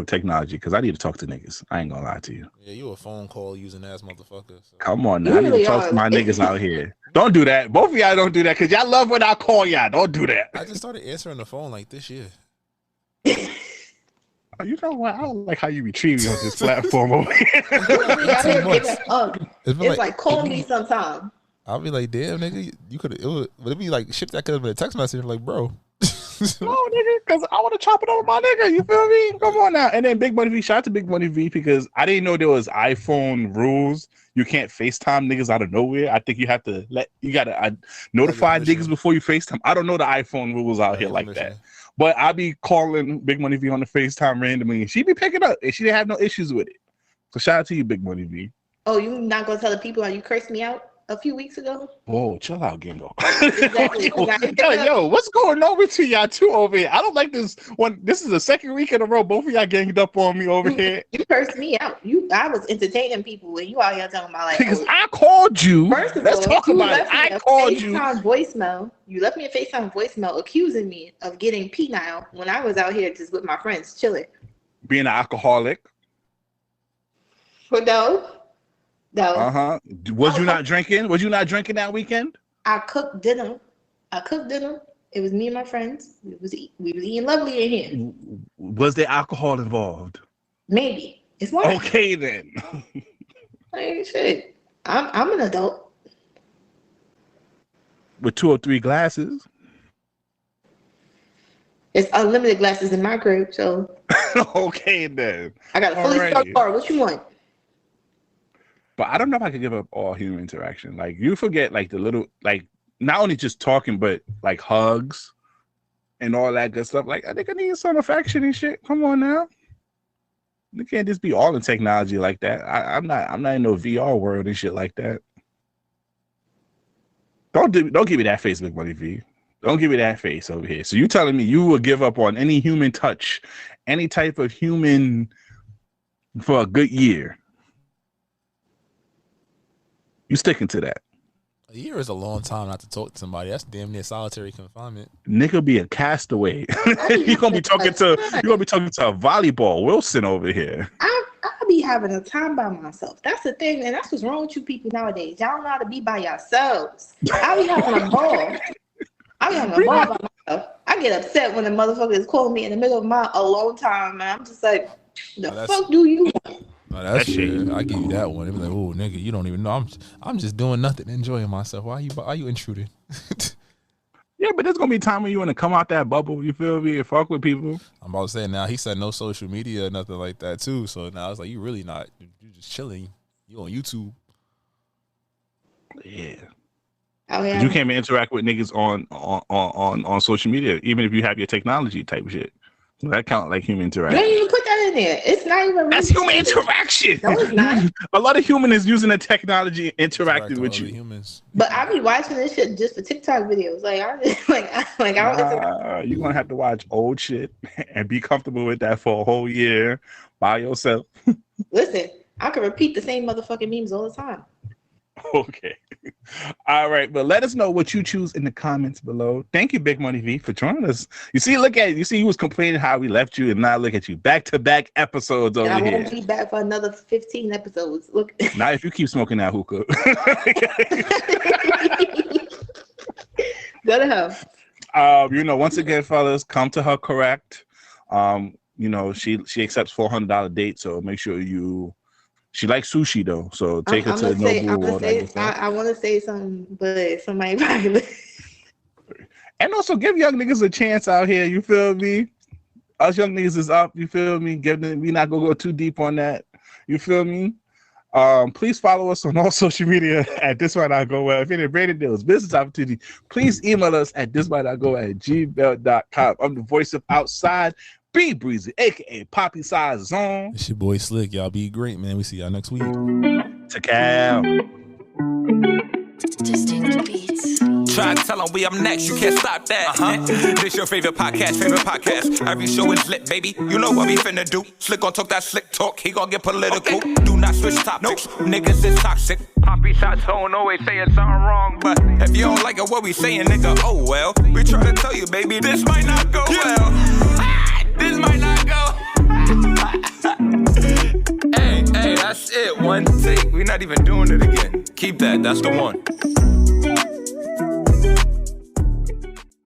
technology because I need to talk to niggas. I ain't gonna lie to you. Yeah, you a phone call using ass motherfucker. So. Come on now, I need to talk to my niggas out here. Don't do that. Both of y'all don't do that because y'all love when I call y'all. Don't do that. I just started answering the phone like this year. You know what? I don't like how you retrieve me on this platform over here. It's like call me sometime. I'll be like, damn, nigga, you could. It'd be like shit that could have been a text message. Like, bro. No, nigga, because I want to chop it over my nigga. You feel me? Come on now. And then Big Money V, shout out to Big Money V because I didn't know there was iPhone rules. You can't FaceTime niggas out of nowhere. I think you have to notify niggas before you FaceTime. I don't know the iPhone rules out here like that. But I be calling Big Money V on the FaceTime randomly and she be picking up and she didn't have no issues with it. So shout out to you, Big Money V. Oh, you not gonna tell the people how you cursed me out a few weeks ago? Whoa, chill out, Gingo. Exactly. Yo, what's going on between y'all two over here? I don't like this one. This is the second week in a row. Both of y'all ganged up on me over here. You cursed me out. I was entertaining people when you out here talking about like. Because I called you. First of Let's all, talk about it. I called you. Voicemail. You left me a FaceTime voicemail accusing me of getting penile when I was out here just with my friends chilling. Being an alcoholic. No. Uh-huh. Was you not drinking? Was you not drinking that weekend? I cooked dinner. It was me and my friends. We was eating lovely in here. Was there alcohol involved? Maybe. It's wine. Okay then. Hey, shit. I'm an adult. With 2 or 3 glasses. It's unlimited glasses in my crib, so. Okay then. I got a fully stocked bar. What you want? But I don't know if I could give up all human interaction. Like you forget like the little, like not only just talking, but like hugs and all that good stuff. Like I think I need some affection and shit. Come on now. You can't just be all in technology like that. I'm not in no VR world and shit like that. Don't give me that face, Big Money V. Don't give me that face over here. So you telling me you will give up on any human touch, any type of human for a good year? You sticking to that? A year is a long time not to talk to somebody. That's damn near solitary confinement. Nigga be a castaway. You're gonna be talking to a volleyball Wilson over here. I be having a time by myself. That's the thing, and that's what's wrong with you people nowadays. Y'all don't know how to be by yourselves. I be having a ball. By myself. I get upset when the motherfuckers call me in the middle of my alone time, and I'm just like, fuck do you want? No, that's shit. I give you that one. It be like, oh, nigga, you don't even know. I'm just doing nothing, enjoying myself. Why you intruding? Yeah, but there's gonna be a time when you want to come out that bubble. You feel me? And fuck with people. I'm about to say now. He said no social media or nothing like that too. So now it's like you really not. You just chilling. You on YouTube. Yeah. Oh, yeah. You can't even interact with niggas on social media, even if you have your technology type of shit. That count like human interaction. You didn't even put that in there. It's not even. That's human interaction. No, it's not. A lot of human is using the technology interacting with you. Humans. But I be watching this shit just for TikTok videos. Like I don't. You're gonna have to watch old shit and be comfortable with that for a whole year by yourself. Listen, I can repeat the same motherfucking memes all the time. Okay. All right, but let us know what you choose in the comments below. Thank you, Big Money V, for joining us. You see, he was complaining how we left you, and now look at you, back-to-back episodes over here. I won't be back for another 15 episodes. Look. Now, if you keep smoking that hookah. Go to her. Once again, fellas, come to her correct. She accepts $400 dates, so make sure you. She likes sushi though, so take her to Nobu. I want to say something, but somebody probably. And also give young niggas a chance out here. You feel me? Us young niggas is up. You feel me? We not gonna go too deep on that. You feel me? Please follow us on all social media at This Might Not Go Well. If you're in branded deals, business opportunity, please email us at thismightnotgo@gmail.com. I'm the voice of Outside. Be Breezy, aka Poppy Size Zone. It's your boy Slick. Y'all be great, man. We see y'all next week. Takal. Distinct beats. Try to tell them we up next, you can't stop that. This your favorite podcast. Every show is lit, baby. You know what we finna do. Slick gon' talk that slick talk, he gon' get political. Okay. Do not switch topics, niggas is toxic. Poppy shots don't always say it's something wrong, but if you don't like it, what we saying, nigga, oh well. We try to tell you, baby, this might not go well. This might not go. Hey, that's it. One take. We're not even doing it again. Keep that. That's the one.